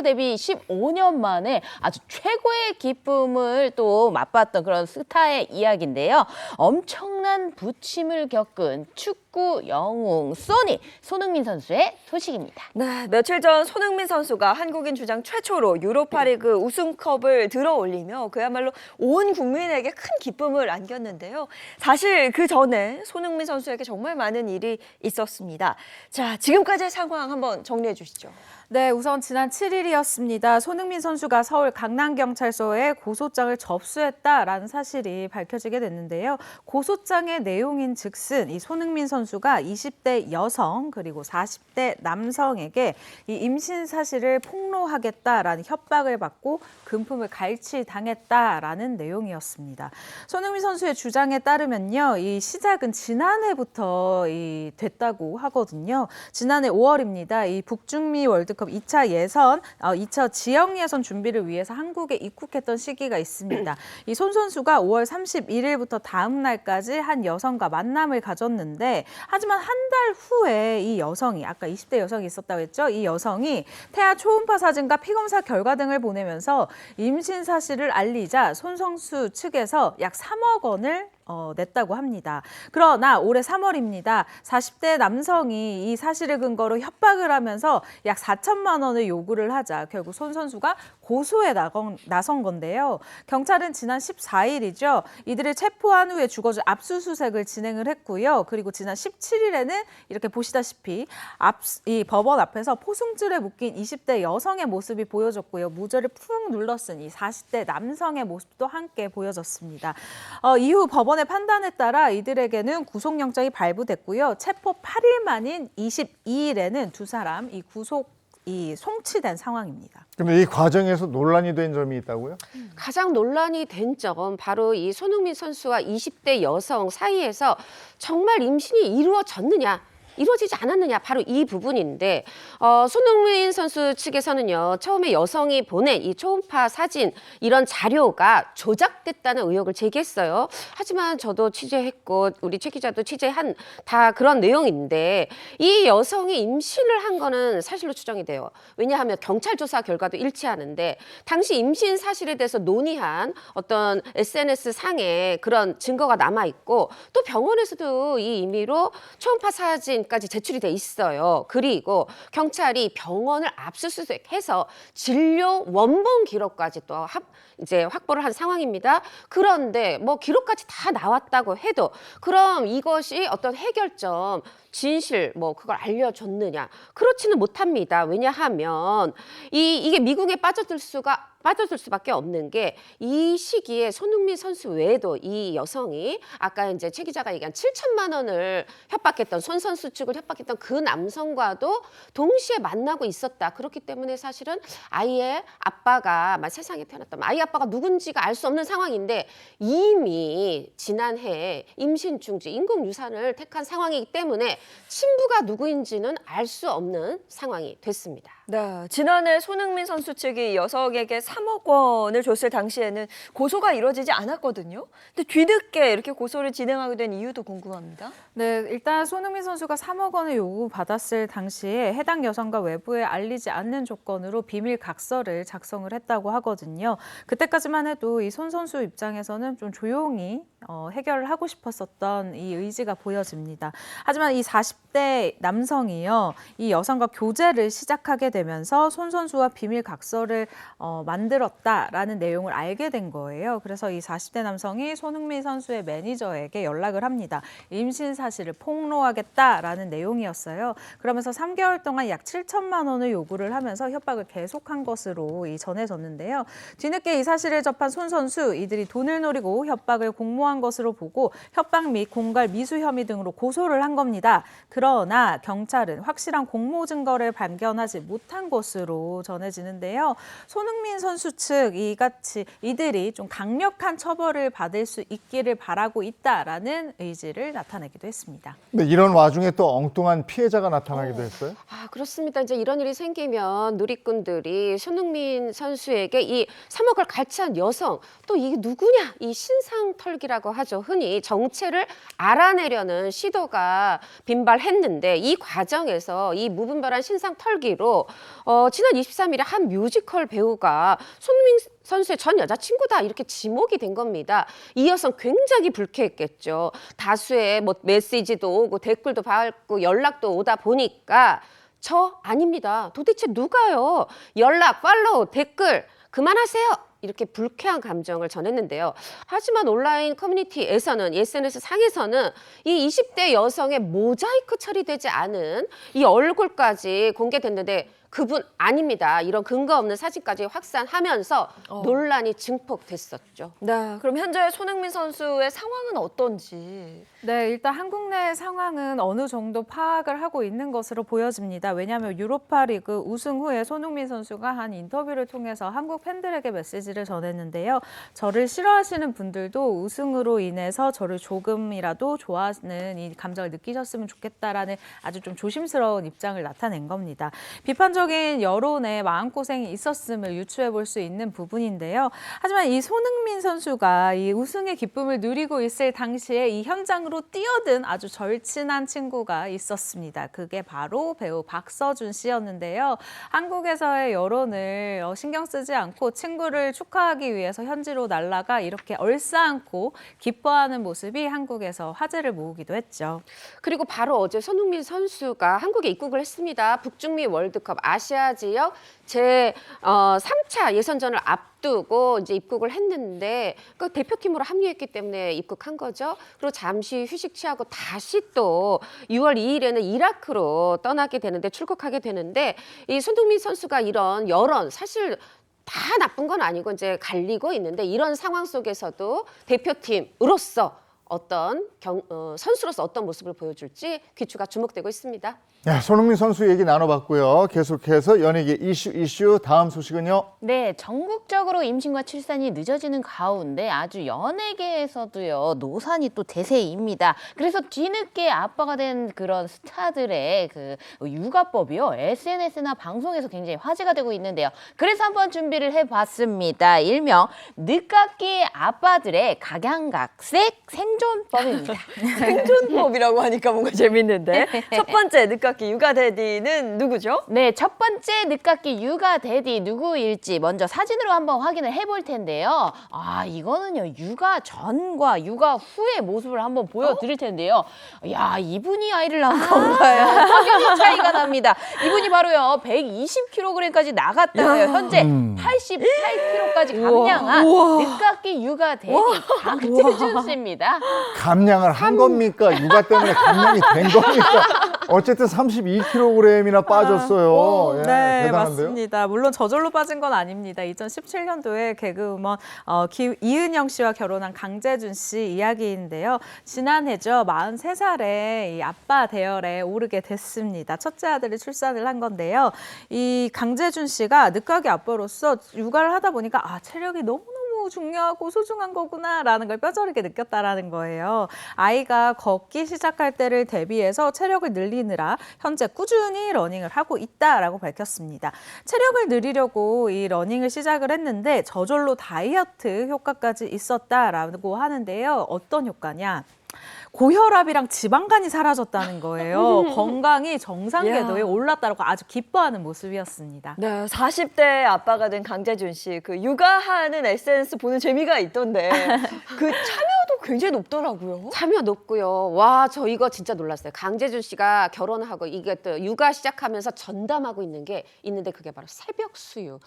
데뷔 15년 만에 아주 최고의 기쁨을 또 맛봤던 그런 스타의 이야기인데요. 엄청난 부침을 겪은 축구 영웅 손흥민 선수의 소식입니다. 네, 며칠 전 손흥민 선수가 한국인 주장 최초로 유로파리그 우승컵을 들어올리며 그야말로 온 국민에게 큰 기쁨을 안겼는데요. 사실 그 전에 손흥민 선수에게 정말 많은 일이 있었습니다. 자, 지금까지의 상황 한번 정리해 주시죠. 네, 우선 지난 7일이었습니다. 손흥민 선수가 서울 강남경찰서에 고소장을 접수했다라는 사실이 밝혀지게 됐는데요. 고소장의 내용인 즉슨 이 손흥민 선수가 20대 여성 그리고 40대 남성에게 이 임신 사실을 폭로하겠다라는 협박을 받고 금품을 갈취당했다라는 내용이었습니다. 손흥민 선수의 주장에 따르면요. 이 시작은 지난해부터 됐다고 하거든요. 지난해 5월입니다. 이 북중미 월드컵 2차 예선, 2차 지역 예선 준비를 위해서 한국에 입국했던 시기가 있습니다. 이 손 선수가 5월 31일부터 다음 날까지 한 여성과 만남을 가졌는데 하지만 한 달 후에 이 여성이 아까 20대 여성이 있었다고 했죠. 이 여성이 태아 초음파 사진과 피검사 결과 등을 보내면서 임신 사실을 알리자 손 선수 측에서 약 3억 원을 냈다고 합니다. 그러나 올해 3월입니다. 40대 남성이 이 사실을 근거로 협박을 하면서 약 4천만 원을 요구를 하자 결국 손 선수가 고소에 나선 건데요. 경찰은 지난 14일이죠. 이들을 체포한 후에 주거지 압수수색을 진행을 했고요. 그리고 지난 17일에는 이렇게 보시다시피 이 법원 앞에서 포승줄에 묶인 20대 여성의 모습이 보여졌고요. 무죄를 푹 눌러쓴 이 40대 남성의 모습도 함께 보여졌습니다. 이후 법원의 판단에 따라 이들에게는 구속영장이 발부됐고요. 체포 8일 만인 22일에는 두 사람 송치된 상황입니다. 근데 이 과정에서 논란이 된 점이 있다고요? 가장 논란이 된 점 바로 이 손흥민 선수와 20대 여성 사이에서 정말 임신이 이루어지지 않았느냐 바로 이 부분인데 손흥민 선수 측에서는요 처음에 여성이 보낸 이 초음파 사진 이런 자료가 조작됐다는 의혹을 제기했어요. 하지만 저도 취재했고 우리 최 기자도 취재한 다 그런 내용인데 이 여성이 임신을 한 거는 사실로 추정이 돼요. 왜냐하면 경찰 조사 결과도 일치하는데 당시 임신 사실에 대해서 논의한 어떤 SNS 상에 그런 증거가 남아 있고 또 병원에서도 이 임의로 초음파 사진 까지 제출이 돼 있어요. 그리고 경찰이 병원을 압수수색해서 진료 원본 기록까지 또 이제 확보를 한 상황입니다. 그런데 뭐 기록까지 다 나왔다고 해도 그럼 이것이 어떤 해결점, 진실 뭐 그걸 알려줬느냐? 그렇지는 못합니다. 왜냐하면 이게 미궁에 빠져들 수밖에 없는 게 이 시기에 손흥민 선수 외에도 이 여성이 아까 이제 최 기자가 얘기한 7천만 원을 협박했던 손 선수 측을 협박했던 그 남성과도 동시에 만나고 있었다. 그렇기 때문에 사실은 아이의 아빠가 세상에 태어났다면 아이 아빠가 누군지가 알 수 없는 상황인데 이미 지난해 임신 중지 인공 유산을 택한 상황이기 때문에 친부가 누구인지는 알 수 없는 상황이 됐습니다. 네, 지난해 손흥민 선수 측이 여성에게 3억 원을 줬을 당시에는 고소가 이루어지지 않았거든요. 근데 뒤늦게 이렇게 고소를 진행하게 된 이유도 궁금합니다. 네, 일단 손흥민 선수가 3억 원을 요구받았을 당시에 해당 여성과 외부에 알리지 않는 조건으로 비밀 각서를 작성을 했다고 하거든요. 그때까지만 해도 이 손 선수 입장에서는 좀 조용히 해결을 하고 싶었었던 이 의지가 보여집니다. 하지만 이 40대 남성이요, 이 여성과 교제를 시작하게 되면서 손 선수와 비밀 각서를 만들었다라는 내용을 알게 된 거예요. 그래서 이 40대 남성이 손흥민 선수의 매니저에게 연락을 합니다. 임신 사실을 폭로하겠다라는 내용이었어요. 그러면서 3개월 동안 약 7천만 원을 요구를 하면서 협박을 계속한 것으로 전해졌는데요. 뒤늦게 이 사실을 접한 손 선수, 이들이 돈을 노리고 협박을 공모한 것으로 보고 협박 및 공갈 미수 혐의 등으로 고소를 한 겁니다. 그러나 경찰은 확실한 공모 증거를 발견하지 못한 것으로 전해지는데요. 손흥민 선수 측 이들이 좀 강력한 처벌을 받을 수 있기를 바라고 있다라는 의지를 나타내기도 했습니다. 근데 이런 와중에 또 엉뚱한 피해자가 나타나기도 했어요? 그렇습니다. 이제 이런 일이 생기면 누리꾼들이 손흥민 선수에게 이 3억을 갈취한 여성, 또 이게 누구냐? 이 신상털기라고 하죠. 흔히 정체를 알아내려는 시도가 빈발했는데 이 과정에서 이 무분별한 신상털기로 지난 23일에 한 뮤지컬 배우가 손흥민 선수의 전 여자친구다 이렇게 지목이 된 겁니다. 이 여성 굉장히 불쾌했겠죠. 다수의 메시지도 오고 댓글도 받고 연락도 오다 보니까 저 아닙니다. 도대체 누가요? 연락, 팔로우, 댓글 그만하세요. 이렇게 불쾌한 감정을 전했는데요. 하지만 온라인 커뮤니티에서는 SNS 상에서는 이 20대 여성의 모자이크 처리되지 않은 이 얼굴까지 공개됐는데 그분 아닙니다. 이런 근거 없는 사진까지 확산하면서 논란이 증폭됐었죠. 네, 그럼 현재 손흥민 선수의 상황은 어떤지? 네, 일단 한국 내 상황은 어느 정도 파악을 하고 있는 것으로 보여집니다. 왜냐하면 유로파리그 우승 후에 손흥민 선수가 한 인터뷰를 통해서 한국 팬들에게 메시지를 전했는데요. 저를 싫어하시는 분들도 우승으로 인해서 저를 조금이라도 좋아하는 이 감정을 느끼셨으면 좋겠다라는 아주 좀 조심스러운 입장을 나타낸 겁니다. 비판적인 여론에 마음고생이 있었음을 유추해 볼 수 있는 부분인데요. 하지만 이 손흥민 선수가 이 우승의 기쁨을 누리고 있을 당시에 이 현장으로 앞으로 뛰어든 아주 절친한 친구가 있었습니다. 그게 바로 배우 박서준 씨였는데요. 한국에서의 여론을 신경 쓰지 않고 친구를 축하하기 위해서 현지로 날아가 이렇게 얼싸안고 기뻐하는 모습이 한국에서 화제를 모으기도 했죠. 그리고 바로 어제 손흥민 선수가 한국에 입국을 했습니다. 북중미 월드컵 아시아 지역 제 3차 예선전을 앞두고 이제 입국을 했는데 그 대표팀으로 합류했기 때문에 입국한 거죠. 그리고 잠시 휴식 취하고 다시 또 6월 2일에는 이라크로 떠나게 되는데 출국하게 되는데 이 손흥민 선수가 이런 여론 사실 다 나쁜 건 아니고 이제 갈리고 있는데 이런 상황 속에서도 대표팀으로서 어떤 선수로서 어떤 모습을 보여줄지 귀추가 주목되고 있습니다. 네, 손흥민 선수 얘기 나눠봤고요. 계속해서 연예계 이슈 다음 소식은요. 네, 전국적으로 임신과 출산이 늦어지는 가운데 아주 연예계에서도요, 노산이 또 대세입니다. 그래서 뒤늦게 아빠가 된 그런 스타들의 그 육아법이요, SNS나 방송에서 굉장히 화제가 되고 있는데요. 그래서 한번 준비를 해봤습니다. 일명 늦깎이 아빠들의 각양각색 생존법입니다. 생존법이라고 하니까 뭔가 재밌는데 첫 번째 늦깎이 육아 대디는 누구죠? 네, 첫 번째 늦깎이 육아 대디 누구일지 먼저 사진으로 한번 확인을 해볼 텐데요. 이거는요, 육아 전과 육아 후의 모습을 한번 보여드릴 텐데요. 야, 이분이 아이를 낳은 건가요? 확연히 차이가 납니다. 이분이 바로요, 120kg까지 나갔다가요, 현재 88kg까지 감량한 늦깎이 육아 대디 강재준 씨입니다. 감량을 한 겁니까? 육아 때문에 감량이 된 겁니까? 어쨌든 32kg이나 빠졌어요. 예, 네, 대단한데요? 맞습니다. 물론 저절로 빠진 건 아닙니다. 2017년도에 개그우먼 이은영 씨와 결혼한 강재준 씨 이야기인데요. 지난해죠. 43살에 이 아빠 대열에 오르게 됐습니다. 첫째 아들이 출산을 한 건데요. 이 강재준 씨가 늦깎이 아빠로서 육아를 하다 보니까 체력이 너무너무 중요하고 소중한 거구나라는 걸 뼈저리게 느꼈다라는 거예요. 아이가 걷기 시작할 때를 대비해서 체력을 늘리느라 현재 꾸준히 러닝을 하고 있다라고 밝혔습니다. 체력을 늘리려고 이 러닝을 시작을 했는데 저절로 다이어트 효과까지 있었다라고 하는데요. 어떤 효과냐? 고혈압이랑 지방간이 사라졌다는 거예요. 건강이 정상 궤도에 올랐다고 아주 기뻐하는 모습이었습니다. 네, 40대 아빠가 된 강재준 씨, 그 육아하는 SNS 보는 재미가 있던데 그 참여도 굉장히 높더라고요. 참여 높고요. 와, 저 이거 진짜 놀랐어요. 강재준 씨가 결혼하고 이게 또 육아 시작하면서 전담하고 있는데 그게 바로 새벽 수유.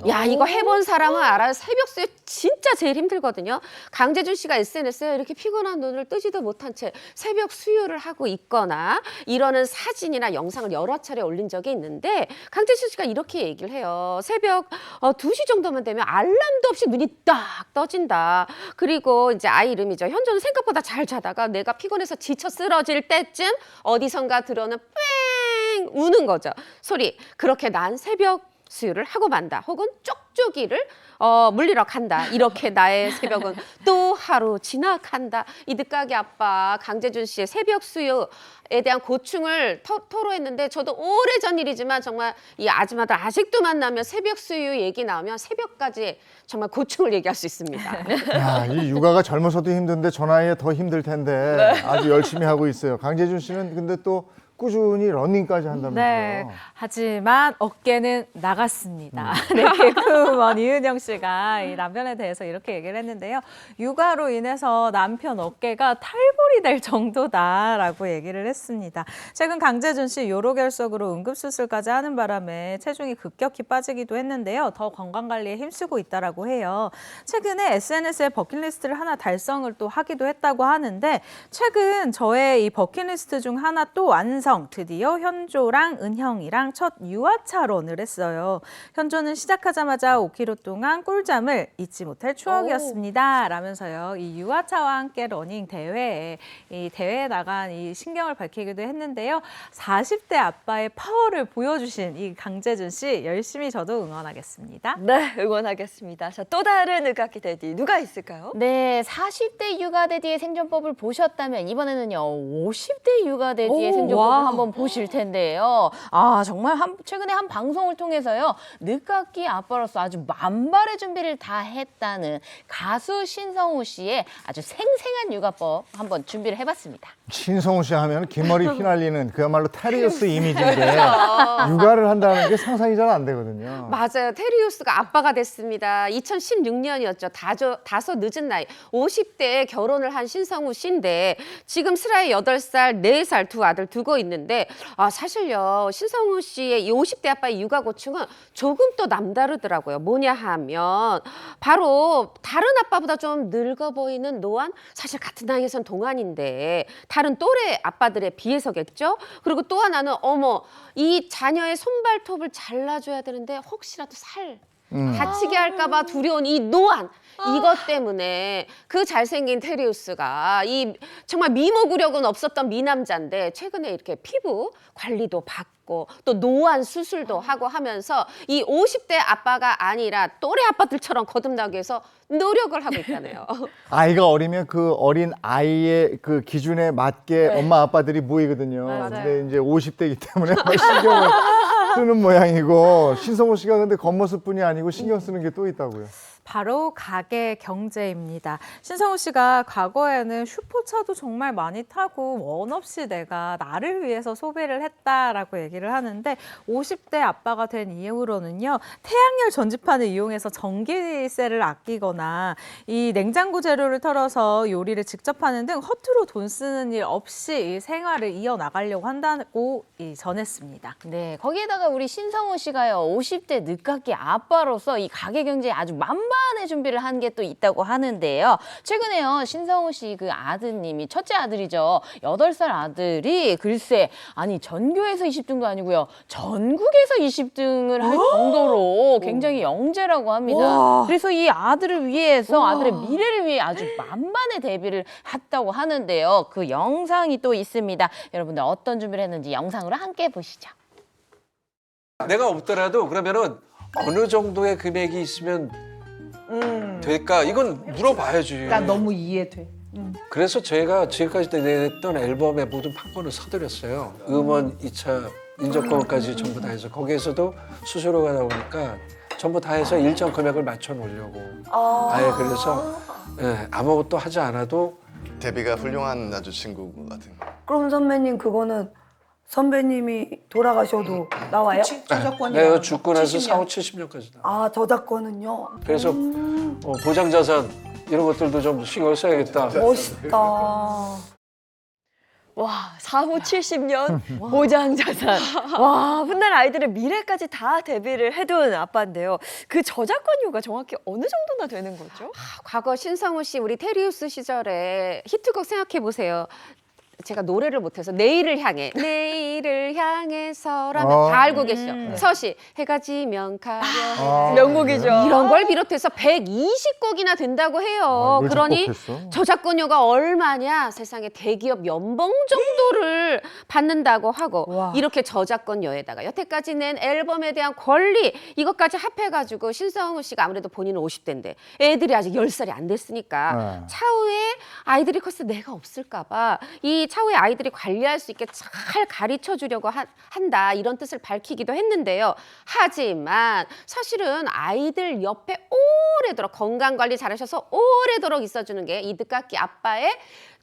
야, 이거 해본 사람은 알아요. 새벽 수유 진짜 제일 힘들거든요. 강재준 씨가 SNS에 이렇게 피곤한 눈을 뜨지도 못한 채 새벽 수유를 하고 있거나 이러는 사진이나 영상을 여러 차례 올린 적이 있는데 강재준 씨가 이렇게 얘기를 해요. 새벽 2시 정도만 되면 알람도 없이 눈이 딱 떠진다. 그리고 이제 아이 이름이죠. 현조는 생각보다 잘 자다가 내가 피곤해서 지쳐 쓰러질 때쯤 어디선가 들어오는 뺑 우는 거죠. 소리. 그렇게 난 새벽 수유를 하고 만다. 혹은 쪽쪽이를 물리러 간다. 이렇게 나의 새벽은 또 하루 지나간다. 이 늦가기 아빠 강재준 씨의 새벽 수유에 대한 고충을 토로했는데 저도 오래전 일이지만 정말 이 아줌마들 아직도 만나면 새벽 수유 얘기 나오면 새벽까지 정말 고충을 얘기할 수 있습니다. 야, 이 육아가 젊어서도 힘든데 저 나이에 더 힘들 텐데 아주 열심히 하고 있어요. 강재준 씨는 근데 또 꾸준히 러닝까지 한다면서요. 네, 하지만 어깨는 나갔습니다. 네, 개그우먼 이은영 씨가 이 남편에 대해서 이렇게 얘기를 했는데요. 육아로 인해서 남편 어깨가 탈골이 될 정도다라고 얘기를 했습니다. 최근 강재준 씨 요로결석으로 응급수술까지 하는 바람에 체중이 급격히 빠지기도 했는데요. 더 건강관리에 힘쓰고 있다라고 해요. 최근에 SNS에 버킷리스트를 하나 달성을 또 하기도 했다고 하는데 최근 저의 이 버킷리스트 중 하나 또 완성. 드디어 현조랑 은형이랑 첫 유아차런을 했어요. 현조는 시작하자마자 5km 동안 꿀잠을 잊지 못할 추억이었습니다. 라면서요. 이 유아차와 함께 러닝 대회에 나간 이 신경을 밝히기도 했는데요. 40대 아빠의 파워를 보여주신 이 강재준 씨 열심히 저도 응원하겠습니다. 네, 응원하겠습니다. 자, 또 다른 늦깎이 대디 누가 있을까요? 네, 40대 육아 대디의 생존법을 보셨다면 이번에는요, 50대 육아 대디의 생존법을 한번 보실 텐데요. 아, 정말 최근에 한 방송을 통해서요. 늦깎이 아빠로서 아주 만발의 준비를 다 했다는 가수 신성우 씨의 아주 생생한 육아법 한번 준비를 해봤습니다. 신성우 씨 하면 긴 머리 휘날리는 그야말로 테리우스 이미지인데 육아를 한다는 게 상상이 잘 안 되거든요. 맞아요. 테리우스가 아빠가 됐습니다. 2016년이었죠. 다소 늦은 나이 50대에 결혼을 한 신성우 씨인데 지금 슬아의 8살, 4살 두 아들 두고 있는데 사실요. 신성우 씨의 이 50대 아빠의 육아 고충은 조금 또 남다르더라고요. 뭐냐 하면 바로 다른 아빠보다 좀 늙어 보이는 노안? 사실 같은 나이에선 동안인데 다른 또래 아빠들에 비해서겠죠. 그리고 또 하나는 이 자녀의 손발톱을 잘라줘야 되는데 혹시라도 살 다치게 할까봐 두려운 이 노안. 이것 때문에 그 잘생긴 테리우스가 이 정말 미모구력은 없었던 미남자인데 최근에 이렇게 피부 관리도 받고 또 노안 수술도 하고 하면서 이 50대 아빠가 아니라 또래 아빠들처럼 거듭나기 위해서 노력을 하고 있다네요. 아이가 어리면 그 어린 아이의 그 기준에 맞게 엄마 아빠들이 모이거든요. 근데 이제 50대이기 때문에 신경을 쓰는 모양이고 신성우 씨가 근데 겉모습뿐이 아니고 신경 쓰는 게 또 있다고요. 바로 가계 경제입니다. 신성우 씨가 과거에는 슈퍼차도 정말 많이 타고 원 없이 내가 나를 위해서 소비를 했다라고 얘기를 하는데 50대 아빠가 된 이후로는요. 태양열 전지판을 이용해서 전기세를 아끼거나 이 냉장고 재료를 털어서 요리를 직접 하는 등 허투루 돈 쓰는 일 없이 이 생활을 이어나가려고 한다고 전했습니다. 네, 거기에다가 우리 신성우 씨가요. 50대 늦깎이 아빠로서 이 가계 경제에 아주 만반의 준비를 한 게 또 있다고 하는데요. 최근에요. 신성우 씨 그 아드님이 첫째 아들이죠. 8살 아들이 글쎄 아니 전교에서 20등도 아니고요. 전국에서 20등을 할 정도로 굉장히 영재라고 합니다. 그래서 이 아들을 위해서 아들의 미래를 위해 아주 만반의 대비를 했다고 하는데요. 그 영상이 또 있습니다. 여러분들 어떤 준비를 했는지 영상으로 함께 보시죠. 내가 없더라도 그러면은 어느 정도의 금액이 있으면 될까? 이건 물어봐야지. 나 너무 이해돼. 그래서 저희가 지금까지 냈던 앨범의 모든 판권을 서드렸어요. 음원, 2차 인적공원까지 전부 다 해서 거기에서도 수수료가 나오니까 전부 다 해서 일정 금액을 맞춰 놓으려고. 아예 그래서 아무것도 하지 않아도 데뷔가 훌륭한 아주 친구 같은. 그럼 선배님 그거는 선배님이 돌아가셔도 나와요? 저작권이 내가 죽고 나서 4, 70년까지 나와. 아 저작권은요? 그래서 보장자산 이런 것들도 좀 신경을 써야겠다. 멋있다. 와, 4, 5, 70년 보장자산. 와, 훗날 아이들의 미래까지 다 대비를 해둔 아빠인데요. 그 저작권료가 정확히 어느 정도나 되는 거죠? 과거 신성우 씨 우리 테리우스 시절에 히트곡 생각해 보세요. 제가 노래를 못해서 내일을 향해서라면 다 알고 계시죠. 서시 해가 지면 가려 명곡이죠. 이런 걸 비롯해서 120곡이나 된다고 해요. 뭘 그러니 작곡했어? 저작권료가 얼마냐? 세상에 대기업 연봉 정도를 받는다고 하고 이렇게 저작권료에다가 여태까지 낸 앨범에 대한 권리 이것까지 합해가지고 신성우 씨가 아무래도 본인은 50대인데 애들이 아직 10살이 안 됐으니까 차후에 아이들이 컸을 때 내가 없을까 봐 이 차후에 아이들이 관리할 수 있게 잘 가르쳐 주려고 한다 이런 뜻을 밝히기도 했는데요. 하지만 사실은 아이들 옆에 오래도록 건강관리 잘하셔서 오래도록 있어주는 게 이 늦깎이 아빠의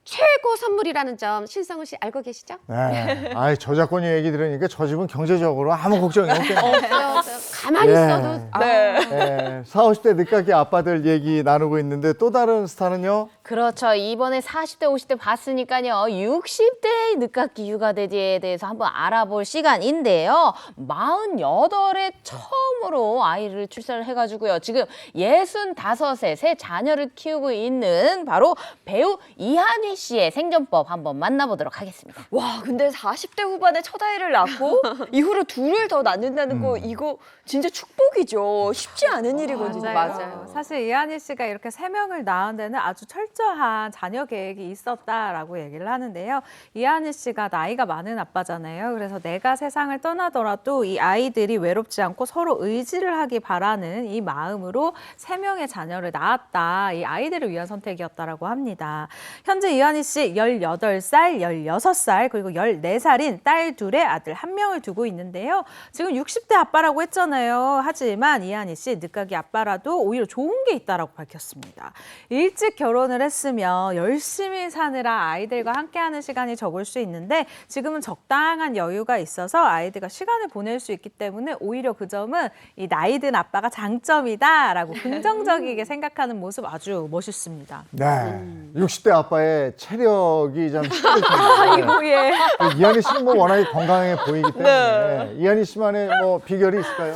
최고 선물이라는 점 신성우 씨 알고 계시죠? 네. 저작권료 얘기 들으니까 저 집은 경제적으로 아무 걱정이 없겠네요. 가만히 있어도 네. 40, 50대 늦깎이 아빠들 얘기 나누고 있는데 또 다른 스타는요? 그렇죠. 이번에 40대, 50대 봤으니까요. 60대의 늦깎이 육아대디에 대해서 한번 알아볼 시간인데요. 48에 처음으로 아이를 출산을 해가지고요. 지금 65세 새 자녀를 키우고 있는 바로 배우 이한휘 씨의 생존법 한번 만나보도록 하겠습니다. 와, 근데 40대 후반에 첫 아이를 낳고 이후로 둘을 더 낳는다는 거 이거 진짜 축복이죠. 쉽지 않은 일이거든요. 맞아요. 사실 이한희 씨가 이렇게 3명을 낳은 데는 아주 철저한 자녀 계획이 있었다라고 얘기를 하는데요. 이한희 씨가 나이가 많은 아빠잖아요. 그래서 내가 세상을 떠나더라도 이 아이들이 외롭지 않고 서로 의지를 하기 바라는 이 마음으로 3명의 자녀를 낳았다. 이 아이들을 위한 선택이었다라고 합니다. 현재 이한희 이한희 씨 18살, 16살, 그리고 14살인 딸 둘에 아들 1명을 두고 있는데요. 지금 60대 아빠라고 했잖아요. 하지만 이한희 씨 늦가기 아빠라도 오히려 좋은 게 있다라고 밝혔습니다. 일찍 결혼을 했으면 열심히 사느라 아이들과 함께하는 시간이 적을 수 있는데 지금은 적당한 여유가 있어서 아이들과 시간을 보낼 수 있기 때문에 오히려 그 점은 이 나이 든 아빠가 장점이다라고 긍정적이게 생각하는 모습 아주 멋있습니다. 네. 60대 아빠의 체력이 좀 힘들 텐데. 아이고 예. 이한희 씨는 뭐 워낙에 건강해 보이기 때문에 이한희 씨만의 뭐 비결이 있을까요?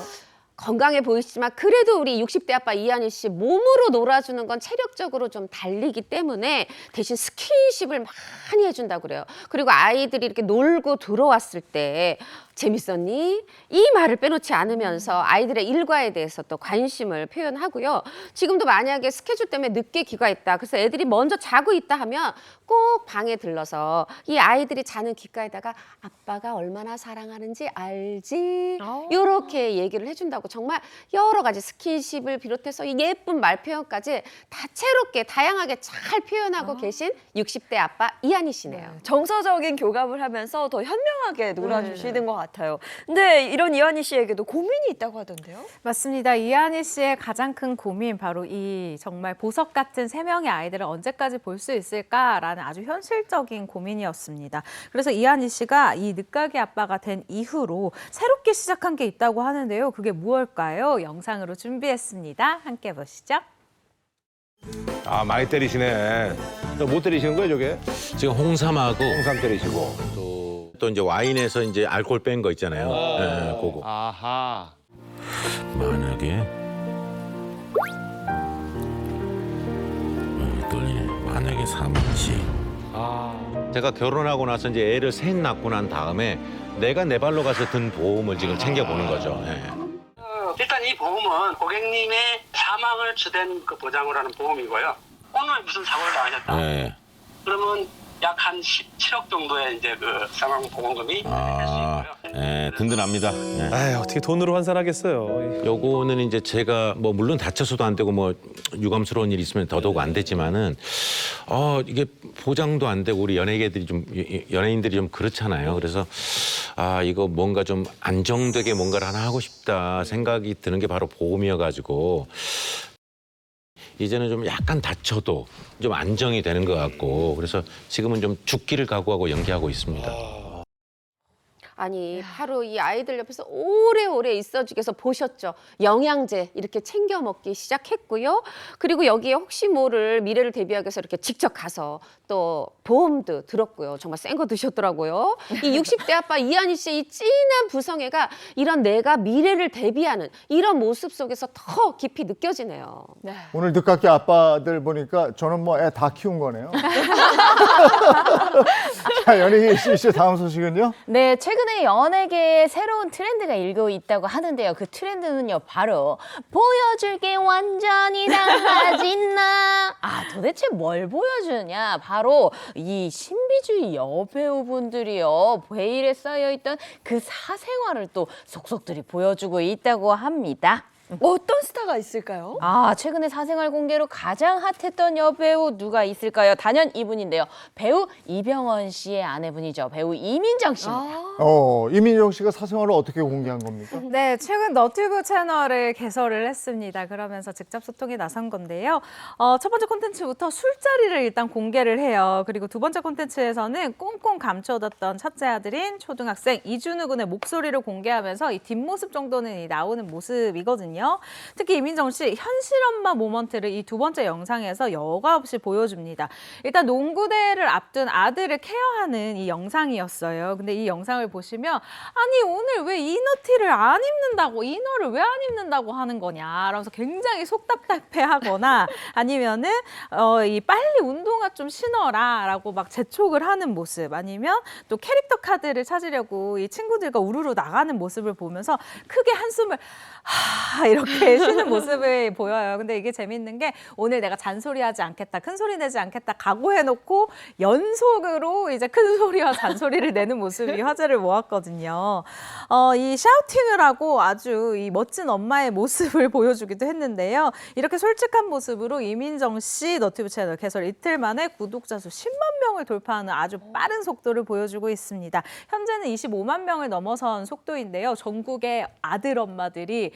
건강해 보이시지만 그래도 우리 60대 아빠 이한희 씨 몸으로 놀아주는 건 체력적으로 좀 달리기 때문에 대신 스킨십을 많이 해준다고 그래요. 그리고 아이들이 이렇게 놀고 들어왔을 때 재밌었니? 이 말을 빼놓지 않으면서 아이들의 일과에 대해서 또 관심을 표현하고요. 지금도 만약에 스케줄 때문에 늦게 귀가했다. 그래서 애들이 먼저 자고 있다 하면 꼭 방에 들러서 이 아이들이 자는 귓가에다가 아빠가 얼마나 사랑하는지 알지? 이렇게 얘기를 해준다고 정말 여러 가지 스킨십을 비롯해서 이 예쁜 말 표현까지 다채롭게 다양하게 잘 표현하고 계신 60대 아빠 이한희 씨네요. 정서적인 교감을 하면서 더 현명하게 놀아주시는 것 같아요. 근데 이런 이한희 씨에게도 고민이 있다고 하던데요? 맞습니다. 이한희 씨의 가장 큰 고민 바로 이 정말 보석 같은 3명의 아이들을 언제까지 볼 수 있을까라는 아주 현실적인 고민이었습니다. 그래서 이한희 씨가 이 늦가기 아빠가 된 이후로 새롭게 시작한 게 있다고 하는데요. 그게 무엇일까요? 영상으로 준비했습니다. 함께 보시죠. 아, 많이 때리시네. 뭐 때리시는 거예요, 저게? 지금 홍삼하고 홍삼 때리시고. 또 이제 와인에서 이제 알코올 뺀 거 있잖아요. 네, 그거. 아하. 만약에 떨리네. 만약에 3시. 제가 결혼하고 나서 이제 애를 셋 낳고 난 다음에 내가 내 발로 가서 든 보험을 지금 챙겨보는 거죠. 네. 일단 이 보험은 고객님의 사망을 주된 그 보장을 하는 보험이고요. 오늘 무슨 사고를 당하셨다. 네. 그러면 약 한 17억 정도의 이제 그 사망 보험금이 될 수 있고요. 네, 든든합니다. 네. 아이, 어떻게 돈으로 환산하겠어요. 요거는 이제 제가 뭐 물론 다쳐서도 안 되고 뭐 유감스러운 일이 있으면 더더욱 안 되지만은 이게 보장도 안 되고 우리 연예인들이 좀 그렇잖아요. 그래서 이거 뭔가 좀 안정되게 뭔가를 하나 하고 싶다 생각이 드는 게 바로 보험이어가지고 이제는 좀 약간 다쳐도 좀 안정이 되는 것 같고 그래서 지금은 좀 죽기를 각오하고 연기하고 있습니다. 아니 바로 이 아이들 옆에서 오래오래 있어주기 위해서 보셨죠. 영양제 이렇게 챙겨 먹기 시작했고요. 그리고 여기에 혹시 모를 미래를 대비하기 위해서 이렇게 직접 가서 또 보험도 들었고요. 정말 센 거 드셨더라고요. 이 60대 아빠 이한희 씨의 이 진한 부성애가 이런 내가 미래를 대비하는 이런 모습 속에서 더 깊이 느껴지네요. 오늘 늦깎이 아빠들 보니까 저는 뭐 애 다 키운 거네요. 자, 연예계 이슈 다음 소식은요? 네, 최근에 연예계에 새로운 트렌드가 일고 있다고 하는데요. 그 트렌드는요, 바로 보여줄게 완전히 달라진 나. 도대체 뭘 보여주느냐? 바로 이 신비주의 여배우분들이요. 베일에 쌓여있던 그 사생활을 또 속속들이 보여주고 있다고 합니다. 어떤 스타가 있을까요? 최근에 사생활 공개로 가장 핫했던 여배우 누가 있을까요? 단연 이분인데요. 배우 이병헌 씨의 아내분이죠. 배우 이민정 씨입니다. 이민정 씨가 사생활을 어떻게 공개한 겁니까? 네, 최근 너튜브 채널을 개설을 했습니다. 그러면서 직접 소통에 나선 건데요. 첫 번째 콘텐츠부터 술자리를 일단 공개를 해요. 그리고 두 번째 콘텐츠에서는 꽁꽁 감춰뒀던 첫째 아들인 초등학생 이준우 군의 목소리를 공개하면서 이 뒷모습 정도는 나오는 모습이거든요. 특히 이민정 씨 현실 엄마 모먼트를 이 두 번째 영상에서 여과 없이 보여줍니다. 일단 농구대회를 앞둔 아들을 케어하는 이 영상이었어요. 근데 이 영상을 보시면 아니 오늘 왜 이너티를 안 입는다고 이너를 왜 안 입는다고 하는 거냐 라면서 굉장히 속 답답해하거나 아니면은 이 빨리 운동화 좀 신어라 라고 막 재촉을 하는 모습 아니면 또 캐릭터 카드를 찾으려고 이 친구들과 우르르 나가는 모습을 보면서 크게 한숨을 이렇게 쉬는 모습을 보여요. 근데 이게 재밌는 게 오늘 내가 잔소리하지 않겠다, 큰 소리 내지 않겠다 각오해놓고 연속으로 이제 큰 소리와 잔소리를 내는 모습이 화제를 모았거든요. 이 샤우팅을 하고 아주 이 멋진 엄마의 모습을 보여주기도 했는데요. 이렇게 솔직한 모습으로 이민정 씨 너튜브 채널 개설 이틀 만에 구독자 수 10만 명을 돌파하는 아주 빠른 속도를 보여주고 있습니다. 현재는 25만 명을 넘어선 속도인데요. 전국의 아들 엄마들이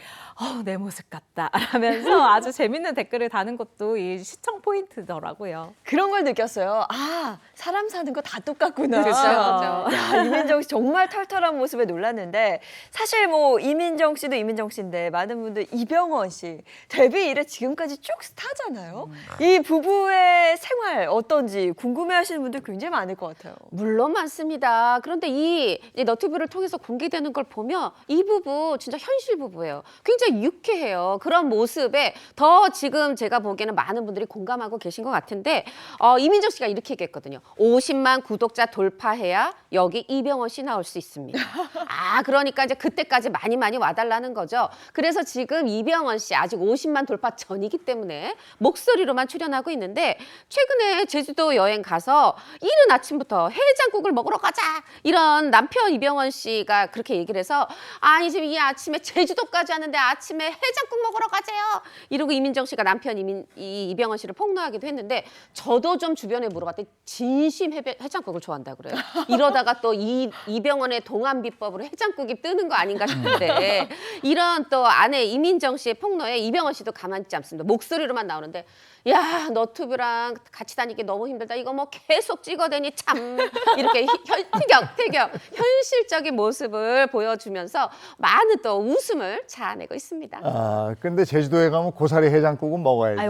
내 모습 같다 라면서 아주 재밌는 댓글을 다는 것도 이 시청 포인트더라고요. 그런 걸 느꼈어요. 아, 사람 사는 거 다 똑같구나. 그렇죠. 야, 이민정 씨 정말 털털한 모습에 놀랐는데 사실 뭐 이민정 씨도 이민정 씨인데 많은 분들 이병헌 씨 데뷔 이래 지금까지 쭉 스타잖아요. 이 부부의 생활 어떤지 궁금해하시는 분들 굉장히 많을 것 같아요. 물론 많습니다. 그런데 이 너튜브를 통해서 공개되는 걸 보면 이 부부 진짜 현실 부부예요. 굉장히 유쾌해요. 그런 모습에 더 지금 제가 보기에는 많은 분들이 공감하고 계신 것 같은데 이민정 씨가 이렇게 얘기했거든요. 50만 구독자 돌파해야 여기 이병헌 씨 나올 수 있습니다. 그러니까 이제 그때까지 많이 와달라는 거죠. 그래서 지금 이병헌 씨 아직 50만 돌파 전이기 때문에 목소리로만 출연하고 있는데 최근에 제주도 여행 가서 이른 아침부터 해장국을 먹으러 가자 이런 남편 이병헌 씨가 그렇게 얘기를 해서 아니 지금 이 아침에 제주도까지 왔는데 아침에 해장국 먹으러 가재요 이러고 이민정 씨가 남편 이병헌 씨를 폭로하기도 했는데 저도 좀 주변에 물어봤더니 진심 해장국을 좋아한다 그래요. 이러다가 또 이병헌의 동안 비법으로 해장국이 뜨는 거 아닌가 싶은데 이런 또 아내 이민정 씨의 폭로에 이병헌 씨도 가만히 있지 않습니다. 목소리로만 나오는데 야 너튜브랑 같이 다니기 너무 힘들다. 이거 뭐 계속 찍어대니 참 이렇게 티격 현실적인 모습을 보여주면서 많은 또 웃음을 자아내고 있습니다. 근데 제주도에 가면 고사리 해장국은 먹어야죠.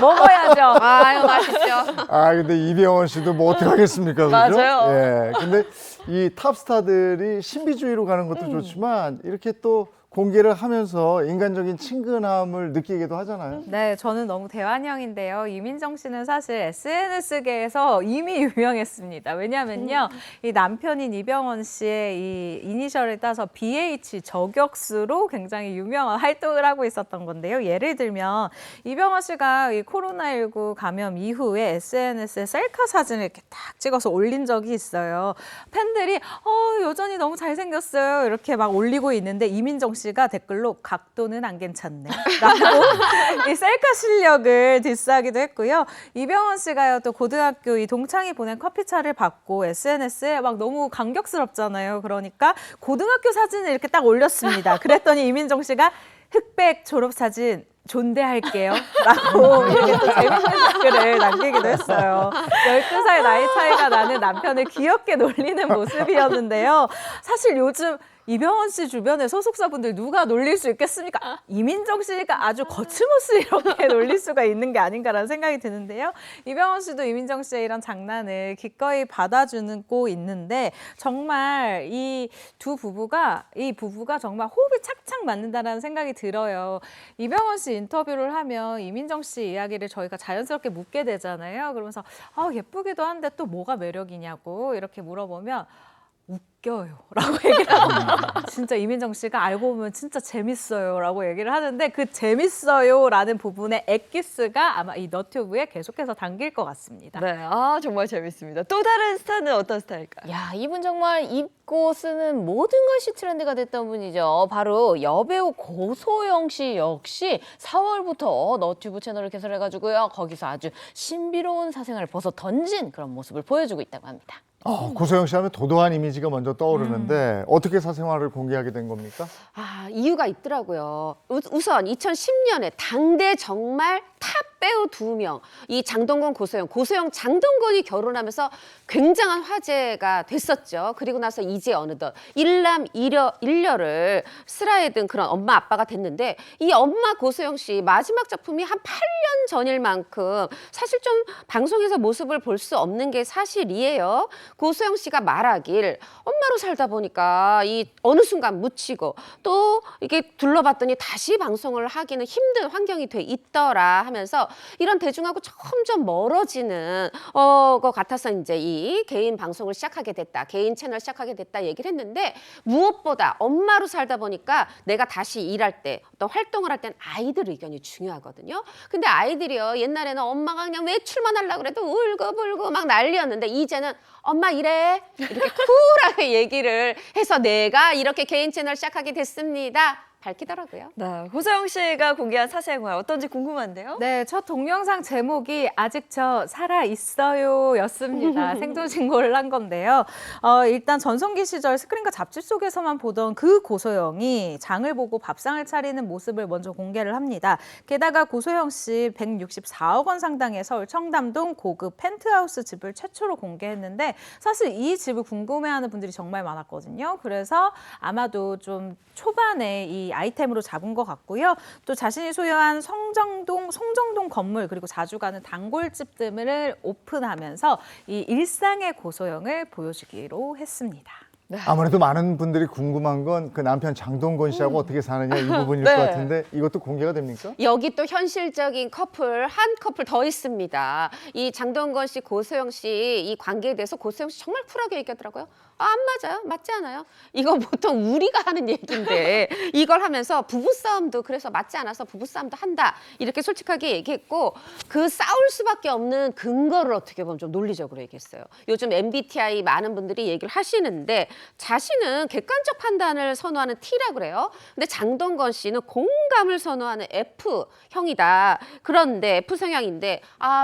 먹어야죠. 아유 맛있죠. 근데 이병헌 씨도 뭐 어떻게 하겠습니까? 그죠? 맞아요. 예. 근데 이 탑스타들이 신비주의로 가는 것도 좋지만 이렇게 또 공개를 하면서 인간적인 친근함을 느끼기도 하잖아요. 네, 저는 너무 대환영인데요. 이민정 씨는 사실 SNS계에서 이미 유명했습니다. 왜냐면요, 이 남편인 이병헌 씨의 이 이니셜을 따서 BH 저격수로 굉장히 유명한 활동을 하고 있었던 건데요. 예를 들면 이병헌 씨가 이 코로나19 감염 이후에 SNS에 셀카 사진을 이렇게 딱 찍어서 올린 적이 있어요. 팬들이 여전히 너무 잘생겼어요. 이렇게 막 올리고 있는데 이민정 씨가 댓글로 각도는 안 괜찮네 라고 이 셀카 실력을 디스하기도 했고요. 이병헌 씨가요 또 고등학교 이 동창이 보낸 커피차를 받고 SNS에 막 너무 감격스럽잖아요. 그러니까 고등학교 사진을 이렇게 딱 올렸습니다. 그랬더니 이민정 씨가 흑백 졸업사진 존대할게요 라고 이렇게 또 재밌는 댓글을 남기기도 했어요. 12살 나이 차이가 나는 남편을 귀엽게 놀리는 모습이었는데요. 사실 요즘 이병헌 씨 주변에 소속사분들 누가 놀릴 수 있겠습니까? 이민정 씨가 아주 거침없이 이렇게 놀릴 수가 있는 게 아닌가라는 생각이 드는데요. 이병헌 씨도 이민정 씨의 이런 장난을 기꺼이 받아주고 있는데 정말 이 부부가 정말 호흡이 착착 맞는다라는 생각이 들어요. 이병헌 씨 인터뷰를 하면 이민정 씨 이야기를 저희가 자연스럽게 묻게 되잖아요. 그러면서 예쁘기도 한데 또 뭐가 매력이냐고 이렇게 물어보면 웃겨요 라고 얘기를 하고 진짜 이민정 씨가 알고 보면 진짜 재밌어요 라고 얘기를 하는데 그 재밌어요 라는 부분의 엑기스가 아마 이 너튜브에 계속해서 담길 것 같습니다. 네, 정말 재밌습니다. 또 다른 스타는 어떤 스타일까요? 야, 이분 정말 입고 쓰는 모든 것이 트렌드가 됐던 분이죠. 바로 여배우 고소영 씨 역시 4월부터 너튜브 채널을 개설해가지고요. 거기서 아주 신비로운 사생활을 벗어 던진 그런 모습을 보여주고 있다고 합니다. 고소영 씨 하면 도도한 이미지가 먼저 떠오르는데 어떻게 사생활을 공개하게 된 겁니까? 이유가 있더라고요. 우선 2010년에 당대 정말 탑 배우 2명, 이 장동건, 고소영, 장동건이 결혼하면서 굉장한 화제가 됐었죠. 그리고 나서 이제 어느덧 일남 일녀를 슬하에 든 그런 엄마 아빠가 됐는데 이 엄마 고소영 씨 마지막 작품이 한 8년 전일 만큼 사실 좀 방송에서 모습을 볼 수 없는 게 사실이에요. 고소영 씨가 말하길 엄마로 살다 보니까 이 어느 순간 묻히고 또 이게 둘러봤더니 다시 방송을 하기는 힘든 환경이 돼 있더라 하면서 이런 대중하고 점점 멀어지는 것 같아서 이제 이 개인 방송을 시작하게 됐다. 개인 채널 시작하게 됐다 얘기를 했는데 무엇보다 엄마로 살다 보니까 내가 다시 일할 때 어떤 활동을 할 땐 아이들 의견이 중요하거든요. 근데 아이들이요. 옛날에는 엄마가 그냥 외출만 하려고 그래도 울고불고 막 난리였는데 이제는 엄마 이래 이렇게 쿨하게 얘기를 해서 내가 이렇게 개인 채널 시작하게 됐습니다. 밝히더라고요. 네, 호소영 씨가 공개한 사생활 어떤지 궁금한데요. 네, 첫 동영상 제목이 아직 저 살아 있어요 였습니다. 생존 신고를 한 건데요. 일단 전성기 시절 스크린과 잡지 속에서만 보던 그 고소영이 장을 보고 밥상을 차리는 모습을 먼저 공개를 합니다. 게다가 고소영 씨 164억 원 상당의 서울 청담동 고급 펜트하우스 집을 최초로 공개했는데 사실 이 집을 궁금해하는 분들이 정말 많았거든요. 그래서 아마도 좀 초반에 이 아이템으로 잡은 것 같고요. 또 자신이 소유한 송정동 건물 그리고 자주 가는 단골집 등을 오픈하면서 이 일상의 고소영을 보여주기로 했습니다. 아무래도 많은 분들이 궁금한 건 그 남편 장동건 씨하고 어떻게 사느냐 이 부분일 네. 것 같은데 이것도 공개가 됩니까? 여기 또 현실적인 커플 한 커플 더 있습니다. 이 장동건 씨, 고소영 씨 이 관계에 대해서 고소영 씨 정말 쿨하게 얘기하더라고요. 안 맞아요. 맞지 않아요? 이거 보통 우리가 하는 얘기인데 이걸 하면서 부부싸움도 그래서 맞지 않아서 부부싸움도 한다. 이렇게 솔직하게 얘기했고 그 싸울 수밖에 없는 근거를 어떻게 보면 좀 논리적으로 얘기했어요. 요즘 MBTI 많은 분들이 얘기를 하시는데 자신은 객관적 판단을 선호하는 T라 그래요. 근데 장동건 씨는 공감을 선호하는 F형이다. 그런데 F 성향인데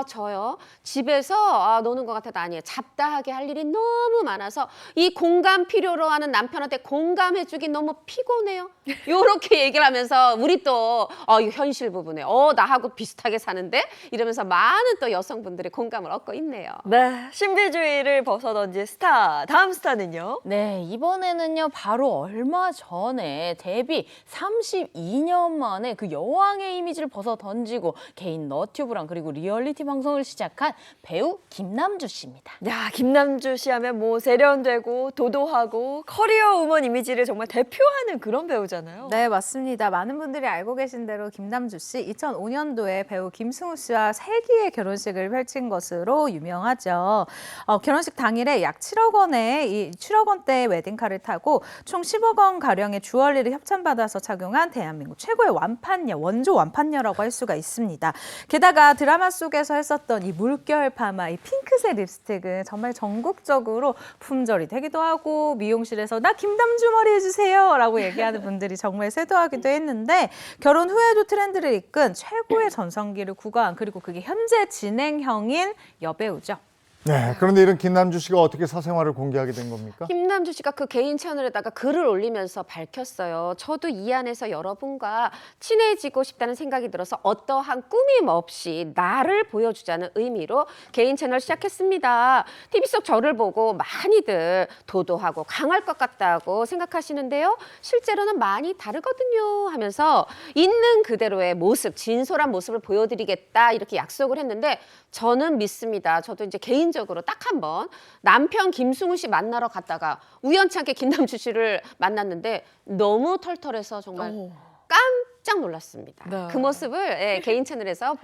저요. 집에서 노는 것 같아도 아니에요. 잡다하게 할 일이 너무 많아서 이 공감 필요로 하는 남편한테 공감해주기 너무 피곤해요. 요렇게 얘기를 하면서 우리 또 이 현실 부분에 나하고 비슷하게 사는데 이러면서 많은 또 여성분들이 공감을 얻고 있네요. 네, 신비주의를 벗어던진 스타. 다음 스타는요? 네, 이번에는요, 바로 얼마 전에 데뷔 32년 만에 그 여왕의 이미지를 벗어 던지고 개인 너튜브랑 그리고 리얼리티 방송을 시작한 배우 김남주 씨입니다. 야, 김남주 씨 하면 뭐 세련되고 도도하고 커리어 우먼 이미지를 정말 대표하는 그런 배우잖아요. 네, 맞습니다. 많은 분들이 알고 계신 대로 김남주 씨 2005년도에 배우 김승우 씨와 세기의 결혼식을 펼친 것으로 유명하죠. 결혼식 당일에 약 7억 원대의 웨딩카를 타고 총 10억 원 가량의 주얼리를 협찬받아서 착용한 대한민국 최고의 완판녀, 원조 완판녀라고 할 수가 있습니다. 게다가 드라마 속에서 했었던 이 물결 파마, 이 핑크색 립스틱은 정말 전국적으로 품절이 되기도 하고 미용실에서 나 김남주 머리 해주세요 라고 얘기하는 분들이 정말 쇄도하기도 했는데 결혼 후에도 트렌드를 이끈 최고의 전성기를 구가한 그리고 그게 현재 진행형인 여배우죠. 네, 그런데 이런 김남주 씨가 어떻게 사생활을 공개하게 된 겁니까? 김남주 씨가 그 개인 채널에다가 글을 올리면서 밝혔어요. 저도 이 안에서 여러분과 친해지고 싶다는 생각이 들어서 어떠한 꾸밈 없이 나를 보여주자는 의미로 개인 채널 시작했습니다. TV 속 저를 보고 많이들 도도하고 강할 것 같다고 생각하시는데요. 실제로는 많이 다르거든요 하면서 있는 그대로의 모습, 진솔한 모습을 보여드리겠다 이렇게 약속을 했는데 저는 믿습니다. 저도 이제 개인적으로 딱 한 번 남편 김승우 씨 만나러 갔다가 우연찮게 김남주 씨를 만났는데 너무 털털해서 정말 깜짝 놀랐습니다. 네. 그 모습을 개인 채널에서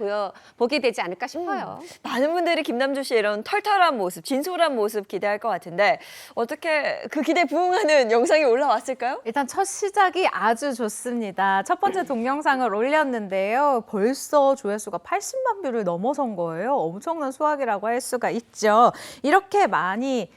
보게 되지 않을까 싶어요. 많은 분들이 김남주 씨의 이런 털털한 모습, 진솔한 모습 기대할 것 같은데 어떻게 그 기대에 부응하는 영상이 올라왔을까요? 일단 첫 시작이 아주 좋습니다. 첫 번째 동영상을 올렸는데요. 벌써 조회수가 80만 뷰를 넘어선 거예요. 엄청난 수확이라고 할 수가 있죠. 이렇게 많이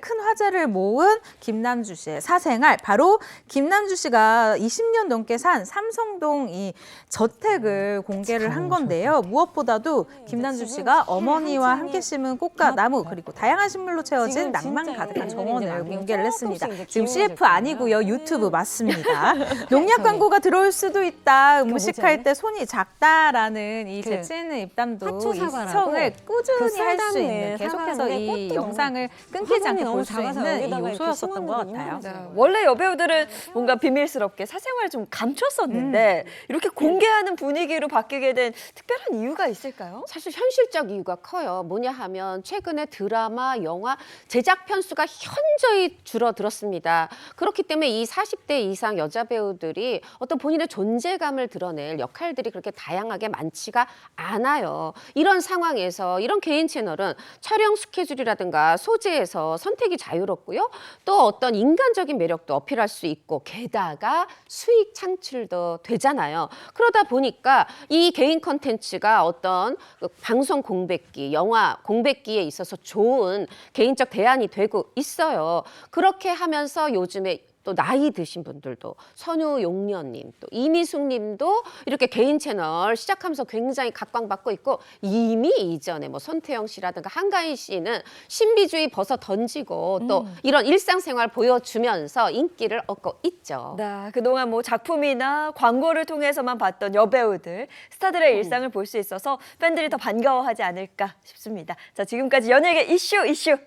큰 화제를 모은 김남주 씨의 사생활, 바로 김남주 씨가 20년 넘게 산 삼성동 이 저택을 공개를 한 건데요. 무엇보다도 김남주 씨가 어머니와 함께 심은 꽃과 나무 그리고 다양한 식물로 채워진 낭만 가득한 정원을 공개를 했습니다. 지금 CF 아니고요. 유튜브 맞습니다. 농약 광고가 들어올 수도 있다. 음식할 때 손이 작다라는 이 재치 있는 입담도 이 시청을 꾸준히 할 수 있는 계속해서 이 영상을 끊기지 않게 볼 수 있는 이 요소였었던 것 같아요. 원래 여배우들은 뭔가 비밀스럽게 사생활을 좀 감췄었는데 이렇게 공개하는 분위기로 바뀌게 된 특별한 이유가 있을까요? 사실 현실적 이유가 커요. 뭐냐 하면 최근에 드라마, 영화 제작 편수가 현저히 줄어들었습니다. 그렇기 때문에 이 40대 이상 여자 배우들이 어떤 본인의 존재감을 드러낼 역할들이 그렇게 다양하게 많지가 않아요. 이런 상황에서 이런 개인 채널은 촬영 스케줄이라든가 소재에서 선택이 자유롭고요. 또 어떤 인간적인 매력도 어필할 수 있고 게다가 수익 창출도 되잖아요. 그러다 보니까 이 개인 콘텐츠가 어떤 방송 공백기, 영화 공백기에 있어서 좋은 개인적 대안이 되고 있어요. 그렇게 하면서 요즘에 또 또 나이 드신 분들도 선우용련님, 또 이미숙님도 이렇게 개인 채널 시작하면서 굉장히 각광받고 있고 이미 이전에 뭐 손태영 씨라든가 한가인 씨는 신비주의 벗어 던지고 또 이런 일상생활 보여주면서 인기를 얻고 있죠. 네, 그동안 뭐 작품이나 광고를 통해서만 봤던 여배우들, 스타들의 일상을 볼 수 있어서 팬들이 더 반가워하지 않을까 싶습니다. 자, 지금까지 연예계 이슈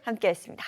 함께했습니다.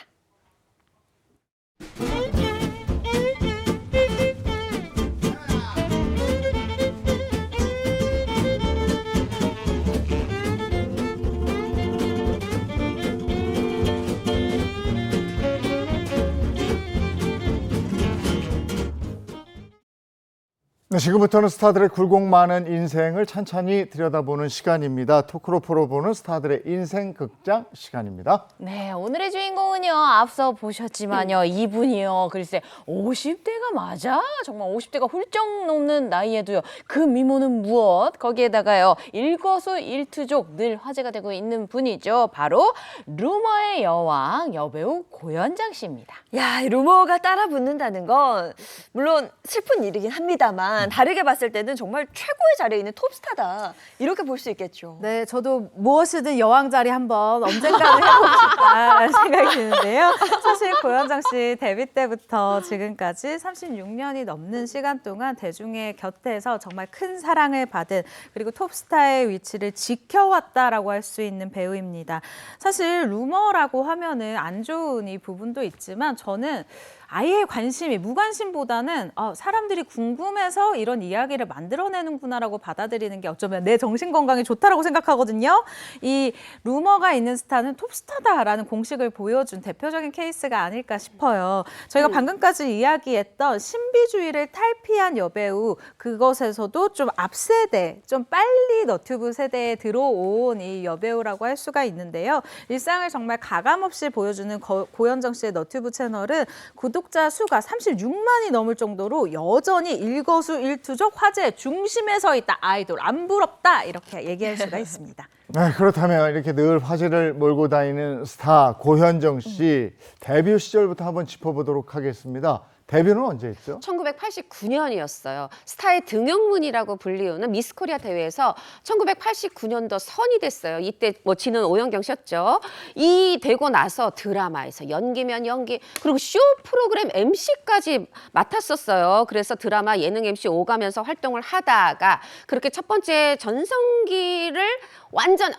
네, 지금부터는 스타들의 굴곡 많은 인생을 찬찬히 들여다보는 시간입니다. 토크로 풀어보는 스타들의 인생 극장 시간입니다. 네, 오늘의 주인공은요. 앞서 보셨지만요. 이분이요. 글쎄 50대가 맞아? 정말 50대가 훌쩍 넘는 나이에도요. 그 미모는 무엇? 거기에다가요. 일거수일투족 늘 화제가 되고 있는 분이죠. 바로 루머의 여왕 여배우 고현정 씨입니다. 야, 이 루머가 따라 붙는다는 건 물론 슬픈 일이긴 합니다만 다르게 봤을 때는 정말 최고의 자리에 있는 톱스타다. 이렇게 볼 수 있겠죠. 네, 저도 무엇이든 여왕 자리 한번 언젠가는 해보고 싶다는 생각이 드는데요. 사실 고현정 씨 데뷔 때부터 지금까지 36년이 넘는 시간 동안 대중의 곁에서 정말 큰 사랑을 받은 그리고 톱스타의 위치를 지켜왔다라고 할 수 있는 배우입니다. 사실 루머라고 하면은 안 좋은 이 부분도 있지만 저는 아예 관심이 무관심보다는 사람들이 궁금해서 이런 이야기를 만들어내는구나라고 받아들이는 게 어쩌면 내 정신 건강에 좋다라고 생각하거든요. 이 루머가 있는 스타는 톱스타다라는 공식을 보여준 대표적인 케이스가 아닐까 싶어요. 저희가 방금까지 이야기했던 신비주의를 탈피한 여배우, 그것에서도 좀 앞세대, 좀 빨리 너튜브 세대에 들어온 이 여배우라고 할 수가 있는데요. 일상을 정말 가감없이 보여주는 고현정 씨의 너튜브 채널은 구독자 수가 36만이 넘을 정도로 여전히 일거수일투족 화제의 중심에 서 있다. 아이돌 안 부럽다. 이렇게 얘기할 수가 있습니다. 네, 그렇다면 이렇게 늘 화제를 몰고 다니는 스타 고현정 씨 데뷔 시절부터 한번 짚어보도록 하겠습니다. 데뷔는 언제 했죠? 1989년이었어요. 스타의 등용문이라고 불리우는 미스코리아 대회에서 1989년도 선이 됐어요. 이때 뭐 지는 오연경 씨였죠. 이 되고 나서 드라마에서 연기면 연기, 그리고 쇼 프로그램 MC까지 맡았었어요. 그래서 드라마 예능 MC 오가면서 활동을 하다가 그렇게 첫 번째 전성기를 완전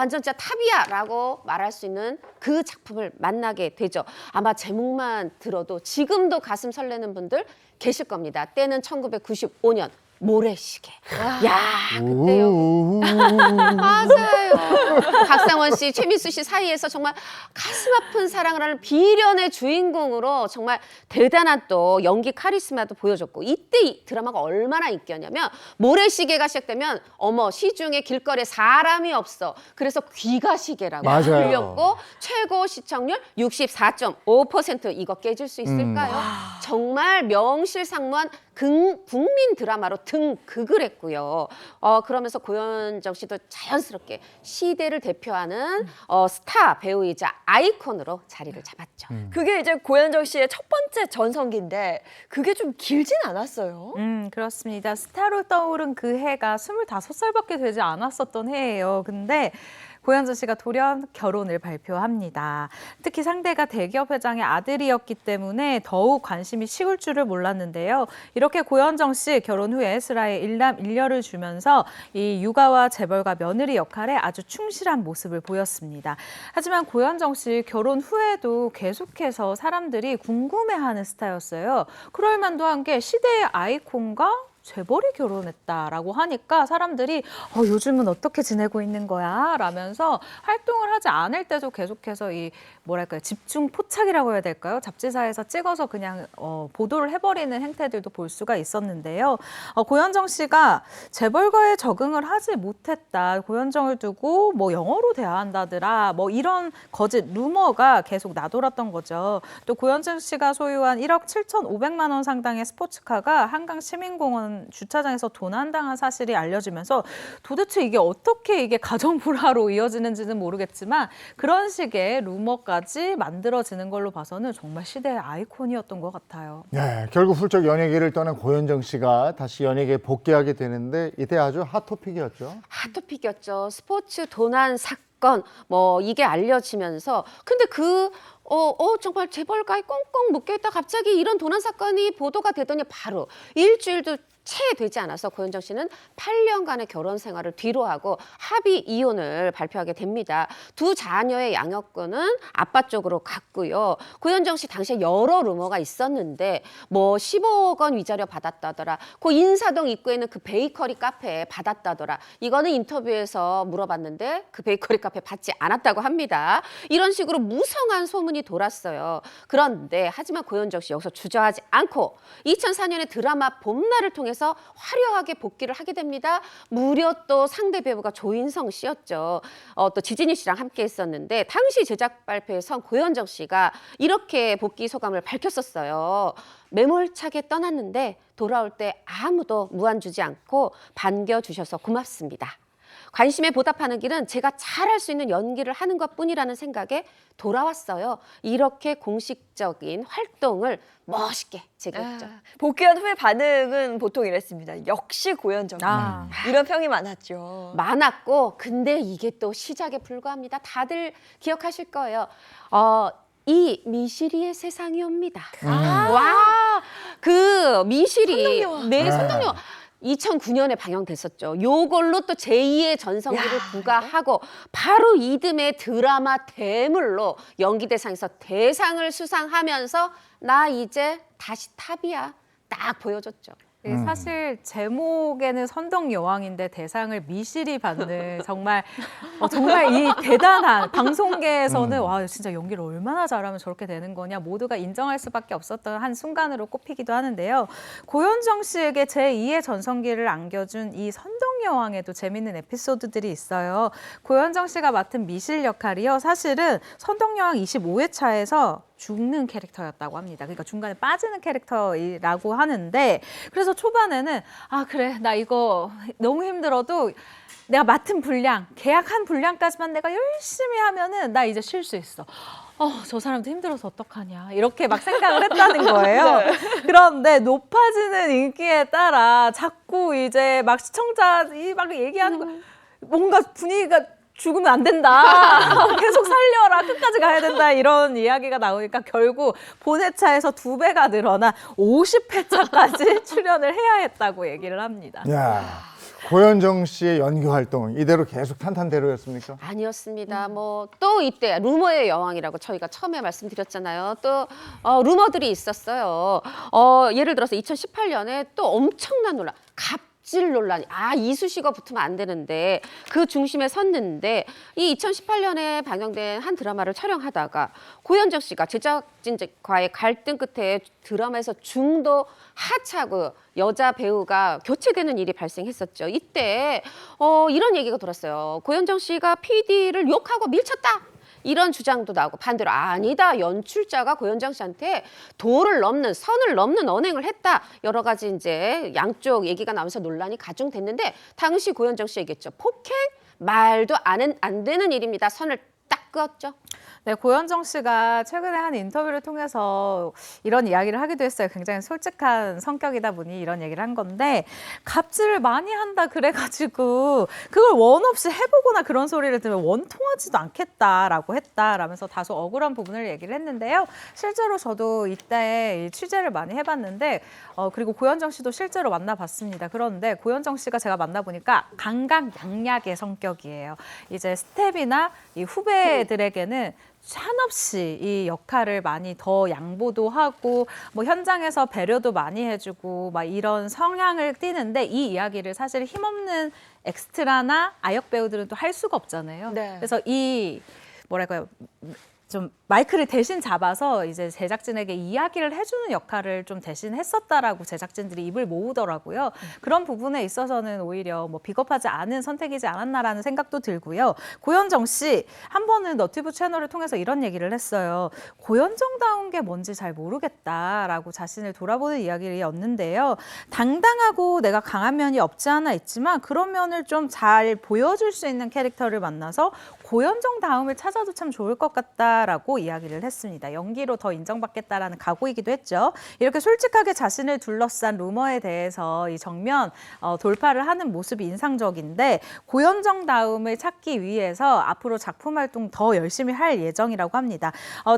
진짜 탑이야라고 말할 수 있는 그 작품을 만나게 되죠. 아마 제목만 들어도 지금도 가슴 설레는 분들 계실 겁니다. 때는 1995년 모래시계. 야, 그때요. 맞아요. 박상원 씨, 최민수 씨 사이에서 정말 가슴 아픈 사랑을 하는 비련의 주인공으로 정말 대단한 또 연기 카리스마도 보여줬고, 이때 이 드라마가 얼마나 인기였냐면 모래시계가 시작되면 어머 시중에 길거리에 사람이 없어. 그래서 귀가시계라고 맞아요. 불렸고 최고 시청률 64.5%. 이거 깨질 수 있을까요? 정말 명실상부한 국민 드라마로 등극을 했고요. 그러면서 고현정 씨도 자연스럽게 시대를 대표하는 스타 배우이자 아이콘으로 자리를 잡았죠. 그게 이제 고현정 씨의 첫 번째 전성기인데 그게 좀 길진 않았어요. 그렇습니다. 스타로 떠오른 그 해가 25살밖에 되지 않았었던 해예요. 근데 고현정 씨가 돌연 결혼을 발표합니다. 특히 상대가 대기업 회장의 아들이었기 때문에 더욱 관심이 식을 줄을 몰랐는데요. 이렇게 고현정 씨 결혼 후에 슬아에 일남일녀를 주면서 이 육아와 재벌가 며느리 역할에 아주 충실한 모습을 보였습니다. 하지만 고현정 씨 결혼 후에도 계속해서 사람들이 궁금해하는 스타였어요. 그럴 만도 한 게 시대의 아이콘과 재벌이 결혼했다라고 하니까 사람들이 요즘은 어떻게 지내고 있는 거야? 라면서 활동을 하지 않을 때도 계속해서 이 뭐랄까요, 집중 포착이라고 해야 될까요? 잡지사에서 찍어서 그냥 보도를 해버리는 행태들도 볼 수가 있었는데요. 고현정 씨가 재벌가에 적응을 하지 못했다. 고현정을 두고 뭐 영어로 대화한다더라. 뭐 이런 거짓 루머가 계속 나돌았던 거죠. 또 고현정 씨가 소유한 1억 7,500만 원 상당의 스포츠카가 한강 시민공원 주차장에서 도난당한 사실이 알려지면서 도대체 이게 어떻게 이게 가정 불화로 이어지는지는 모르겠지만 그런 식의 루머까지 만들어지는 걸로 봐서는 정말 시대의 아이콘이었던 것 같아요. 네, 결국 훌쩍 연예계를 떠난 고현정 씨가 다시 연예계에 복귀하게 되는데 이때 아주 핫토픽이었죠. 핫토픽이었죠. 스포츠 도난 사건 뭐 이게 알려지면서 근데 정말 재벌가에 꽁꽁 묶여있다 갑자기 이런 도난 사건이 보도가 되더니 바로 일주일도 채 되지 않아서 고현정 씨는 8년간의 결혼 생활을 뒤로하고 합의 이혼을 발표하게 됩니다. 두 자녀의 양육권은 아빠 쪽으로 갔고요. 고현정 씨 당시에 여러 루머가 있었는데 뭐 15억 원 위자료 받았다더라. 그 인사동 입구에는 그 베이커리 카페에 받았다더라. 이거는 인터뷰에서 물어봤는데 그 베이커리 카페 받지 않았다고 합니다. 이런 식으로 무성한 소문이 돌았어요. 그런데 하지만 고현정 씨 여기서 주저하지 않고 2004년에 드라마 봄날을 통해서 화려하게 복귀를 하게 됩니다. 무려 또 상대 배우가 조인성 씨였죠. 또 지진이 씨랑 함께 했었는데 당시 제작 발표에선 고현정 씨가 이렇게 복귀 소감을 밝혔었어요. 매몰차게 떠났는데 돌아올 때 아무도 무안 주지 않고 반겨주셔서 고맙습니다. 관심에 보답하는 길은 제가 잘할 수 있는 연기를 하는 것뿐이라는 생각에 돌아왔어요. 이렇게 공식적인 활동을 멋있게 제기했죠. 복귀한 후의 반응은 보통 이랬습니다. 역시 고현정. 이런 평이 많았죠. 많았고 근데 이게 또 시작에 불과합니다. 다들 기억하실 거예요. 이 미시리의 세상이 옵니다. 와, 그 미시리 네, 선동영화. 2009년에 방영됐었죠. 요걸로 또 제2의 전성기를 부과하고 바로 이듬해 드라마 대물로 연기대상에서 대상을 수상하면서 나 이제 다시 탑이야 딱 보여줬죠. 사실 제목에는 선덕여왕인데 대상을 미실이 받는 정말 이 대단한 방송계에서는 와 진짜 연기를 얼마나 잘하면 저렇게 되는 거냐 모두가 인정할 수밖에 없었던 한 순간으로 꼽히기도 하는데요. 고현정 씨에게 제2의 전성기를 안겨준 이 선덕여왕에도 재밌는 에피소드들이 있어요. 고현정 씨가 맡은 미실 역할이요. 사실은 선덕여왕 25회차에서 죽는 캐릭터였다고 합니다. 그러니까 중간에 빠지는 캐릭터라고 하는데 그래서 초반에는 그래 나 이거 너무 힘들어도 내가 맡은 분량, 계약한 분량까지만 내가 열심히 하면은 나 이제 쉴 수 있어. 저 사람도 힘들어서 어떡하냐 이렇게 막 생각을 했다는 거예요. 그런데 높아지는 인기에 따라 자꾸 이제 막 시청자들이 막 얘기하는 거 뭔가 분위기가 죽으면 안 된다. 계속 살려라. 끝까지 가야 된다. 이런 이야기가 나오니까 결국 본회차에서 2배가 늘어나 50회차까지 출연을 해야 했다고 얘기를 합니다. 야, 고현정 씨의 연기 활동 이대로 계속 탄탄대로였습니까? 아니었습니다. 뭐 또 이때 루머의 여왕이라고 저희가 처음에 말씀드렸잖아요. 또 루머들이 있었어요. 예를 들어서 2018년에 또 엄청난 논란. 갑질 논란이 이수식어 붙으면 안 되는데 그 중심에 섰는데 이 2018년에 방영된 한 드라마를 촬영하다가 고현정 씨가 제작진과의 갈등 끝에 드라마에서 중도 하차고 여자 배우가 교체되는 일이 발생했었죠. 이때 이런 얘기가 돌았어요. 고현정 씨가 PD를 욕하고 밀쳤다. 이런 주장도 나오고 반대로 아니다. 연출자가 고현정 씨한테 선을 넘는 언행을 했다. 여러 가지 이제 양쪽 얘기가 나오면서 논란이 가중됐는데 당시 고현정 씨 얘기했죠. 폭행 말도 안 되는 일입니다. 선을 딱 그었죠. 네, 고현정 씨가 최근에 한 인터뷰를 통해서 이런 이야기를 하기도 했어요. 굉장히 솔직한 성격이다 보니 이런 얘기를 한 건데 갑질을 많이 한다 그래가지고 그걸 원 없이 해보거나 그런 소리를 들으면 원통하지도 않겠다라고 했다라면서 다소 억울한 부분을 얘기를 했는데요. 실제로 저도 이때 취재를 많이 해봤는데 그리고 고현정 씨도 실제로 만나봤습니다. 그런데 고현정 씨가 제가 만나보니까 강강약약의 성격이에요. 이제 스텝이나 이 후배들에게는 한없이 이 역할을 많이 더 양보도 하고 뭐 현장에서 배려도 많이 해주고 막 이런 성향을 띠는데 이 이야기를 사실 힘없는 엑스트라나 아역 배우들은 또 할 수가 없잖아요. 네. 그래서 이 뭐랄까요 좀 마이크를 대신 잡아서 이제 제작진에게 이야기를 해주는 역할을 좀 대신 했었다라고 제작진들이 입을 모으더라고요. 그런 부분에 있어서는 오히려 뭐 비겁하지 않은 선택이지 않았나라는 생각도 들고요. 고현정 씨 한 번은 너튜브 채널을 통해서 이런 얘기를 했어요. 고현정다운 게 뭔지 잘 모르겠다라고 자신을 돌아보는 이야기였는데요. 당당하고 내가 강한 면이 없지 않아 있지만 그런 면을 좀 잘 보여줄 수 있는 캐릭터를 만나서 고현정다움을 찾아도 참 좋을 것 같다라고 이야기를 했습니다. 연기로 더 인정받겠다라는 각오이기도 했죠. 이렇게 솔직하게 자신을 둘러싼 루머에 대해서 이 정면 돌파를 하는 모습이 인상적인데 고현정다움을 찾기 위해서 앞으로 작품 활동 더 열심히 할 예정이라고 합니다.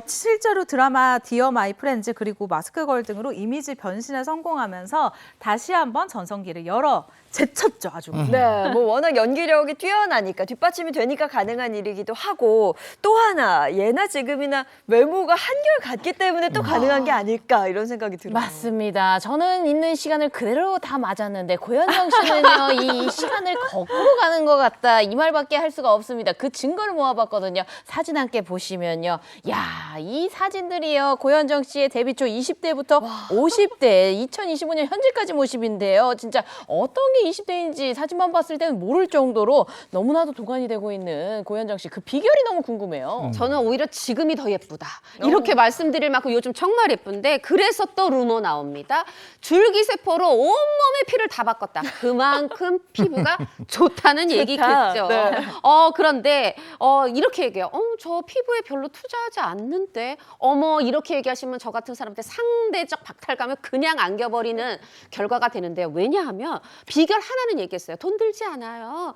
실제로 드라마 디어 마이 프렌즈 그리고 마스크걸 등으로 이미지 변신에 성공하면서 다시 한번 전성기를 열어 제쳤죠, 아주. 네, 뭐 워낙 연기력이 뛰어나니까 뒷받침이 되니까 가능한 일이기도 하고 또 하나 예나 지금이나 외모가 한결같기 때문에 또 가능한 게 아닐까 이런 생각이 들어요. 맞습니다. 저는 있는 시간을 그대로 다 맞았는데 고현정 씨는요 이 시간을 거꾸로 가는 것 같다 이 말밖에 할 수가 없습니다. 그 증거를 모아봤거든요. 사진 함께 보시면요. 야, 이 사진들이요 고현정 씨의 데뷔 초 20대부터 50대 2025년 현재까지 모습인데요. 진짜 어떤 게 20대인지 사진만 봤을 때는 모를 정도로 너무나도 도가니 되고 있는 고현정 씨 그 비결이 너무 궁금해요. 저는 오히려 지금이 더 예쁘다. 이렇게 말씀드릴 만큼 요즘 정말 예쁜데 그래서 또 루머 나옵니다. 줄기세포로 온몸의 피를 다 바꿨다. 그만큼 피부가 좋다는 얘기겠죠. 네. 그런데 이렇게 얘기해요. 저 피부에 별로 투자하지 않는데 이렇게 얘기하시면 저 같은 사람한테 상대적 박탈감을 그냥 안겨버리는 결과가 되는데요. 왜냐하면 비결 하나는 얘기했어요. 돈 들지 않아요.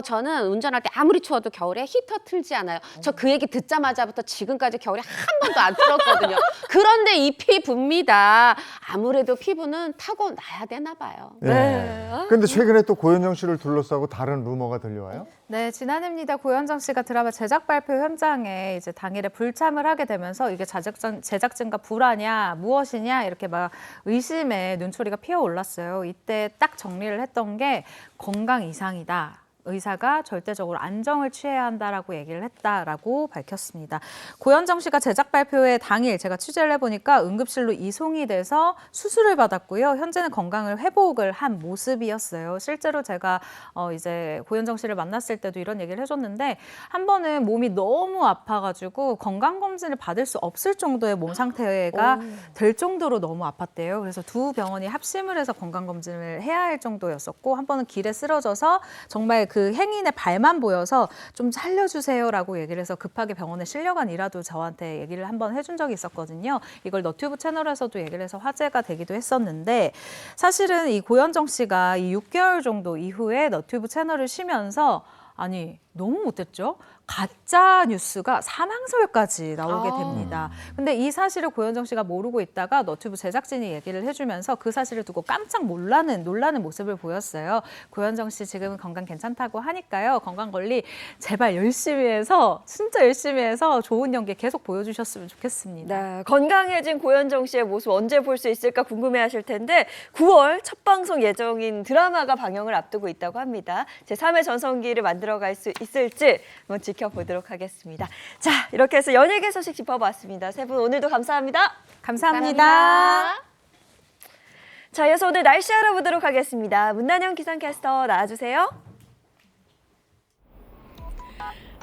저는 운전할 때 아무리 추워도 겨울에 히터 틀지 않아요. 저 그 얘기 듣자마자부터 지금까지 겨울에 한 번도 안 틀었거든요. 그런데 이 피부입니다. 아무래도 피부는 타고나야 되나 봐요. 네. 근데 최근에 또 고현정 씨를 둘러싸고 다른 루머가 들려와요? 네, 지난해입니다. 고현정 씨가 드라마 제작 발표 현장에 이제 당일에 불참을 하게 되면서 이게 제작진과 불화냐 무엇이냐 이렇게 막 의심의 눈초리가 피어올랐어요. 이때 딱 정리를 했던 게 건강 이상이다. 의사가 절대적으로 안정을 취해야 한다라고 얘기를 했다라고 밝혔습니다. 고현정 씨가 제작 발표회 당일 제가 취재를 해보니까 응급실로 이송이 돼서 수술을 받았고요. 현재는 건강을 회복을 한 모습이었어요. 실제로 제가 이제 고현정 씨를 만났을 때도 이런 얘기를 해줬는데 한 번은 몸이 너무 아파가지고 건강검진을 받을 수 없을 정도의 몸 상태가 될 정도로 너무 아팠대요. 그래서 두 병원이 합심을 해서 건강검진을 해야 할 정도였었고 한 번은 길에 쓰러져서 정말 그 행인의 발만 보여서 좀 살려주세요라고 얘기를 해서 급하게 병원에 실려간 이라도 저한테 얘기를 한번 해준 적이 있었거든요. 이걸 너튜브 채널에서도 얘기를 해서 화제가 되기도 했었는데 사실은 이 고현정 씨가 이 6개월 정도 이후에 너튜브 채널을 쉬면서 아니 너무 못했죠. 가짜 뉴스가 사망설까지 나오게 됩니다. 근데 이 사실을 고현정 씨가 모르고 있다가 너튜브 제작진이 얘기를 해주면서 그 사실을 두고 깜짝 놀라는 모습을 보였어요. 고현정 씨 지금은 건강 괜찮다고 하니까요. 건강관리 제발 열심히 해서 진짜 열심히 해서 좋은 연기 계속 보여주셨으면 좋겠습니다. 네, 건강해진 고현정 씨의 모습 언제 볼 수 있을까 궁금해하실 텐데 9월 첫 방송 예정인 드라마가 방영을 앞두고 있다고 합니다. 제3의 전성기를 만들어갈 수 있을지 한번 지켜보도록 하겠습니다. 자, 이렇게 해서 연예계 소식 짚어봤습니다. 세 분 오늘도 감사합니다. 감사합니다. 자, 이어서 오늘 날씨 알아보도록 하겠습니다. 문난영 기상캐스터 나와주세요.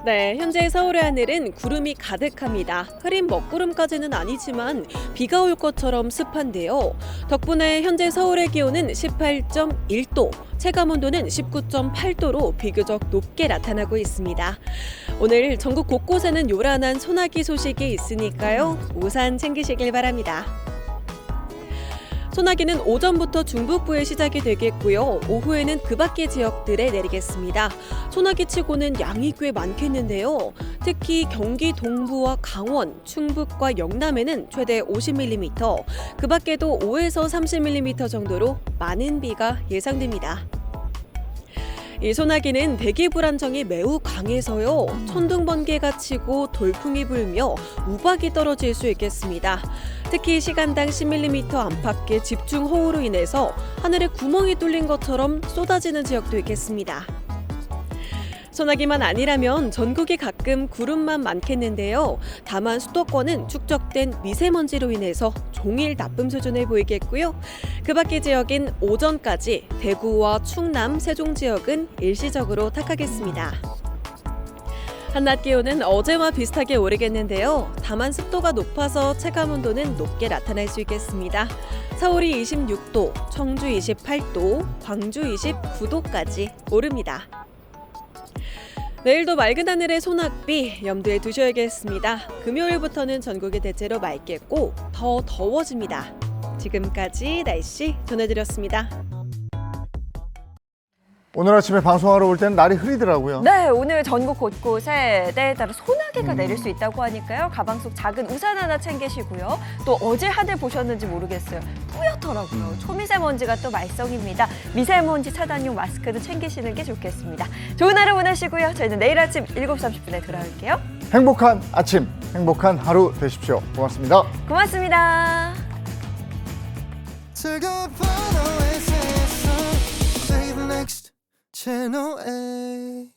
네, 현재 서울의 하늘은 구름이 가득합니다. 흐린 먹구름까지는 아니지만 비가 올 것처럼 습한데요. 덕분에 현재 서울의 기온은 18.1도, 체감온도는 19.8도로 비교적 높게 나타나고 있습니다. 오늘 전국 곳곳에는 요란한 소나기 소식이 있으니까요. 우산 챙기시길 바랍니다. 소나기는 오전부터 중북부에 시작이 되겠고요. 오후에는 그 밖의 지역들에 내리겠습니다. 소나기치고는 양이 꽤 많겠는데요. 특히 경기 동부와 강원, 충북과 영남에는 최대 50mm, 그 밖에도 5에서 30mm 정도로 많은 비가 예상됩니다. 이 소나기는 대기 불안정이 매우 강해서요. 천둥 번개가 치고 돌풍이 불며 우박이 떨어질 수 있겠습니다. 특히 시간당 10mm 안팎의 집중호우로 인해서 하늘에 구멍이 뚫린 것처럼 쏟아지는 지역도 있겠습니다. 소나기만 아니라면 전국이 가끔 구름만 많겠는데요. 다만 수도권은 축적된 미세먼지로 인해서 종일 나쁨 수준을 보이겠고요. 그 밖의 지역인 오전까지 대구와 충남, 세종 지역은 일시적으로 탁하겠습니다. 한낮 기온은 어제와 비슷하게 오르겠는데요. 다만 습도가 높아서 체감온도는 높게 나타날 수 있겠습니다. 서울이 26도, 청주 28도, 광주 29도까지 오릅니다. 내일도 맑은 하늘의 소낙비 염두에 두셔야겠습니다. 금요일부터는 전국이 대체로 맑겠고 더 더워집니다. 지금까지 날씨 전해드렸습니다. 오늘 아침에 방송하러 올 때는 날이 흐리더라고요. 네, 오늘 전국 곳곳에 때에 따라 소나기가 내릴 수 있다고 하니까요. 가방 속 작은 우산 하나 챙기시고요. 또 어제 하늘 보셨는지 모르겠어요. 뿌옇더라고요. 초미세먼지가 또 말썽입니다. 미세먼지 차단용 마스크도 챙기시는 게 좋겠습니다. 좋은 하루 보내시고요. 저희는 내일 아침 7시 30분에 돌아올게요. 행복한 아침, 행복한 하루 되십시오. 고맙습니다. 고맙습니다. Channel A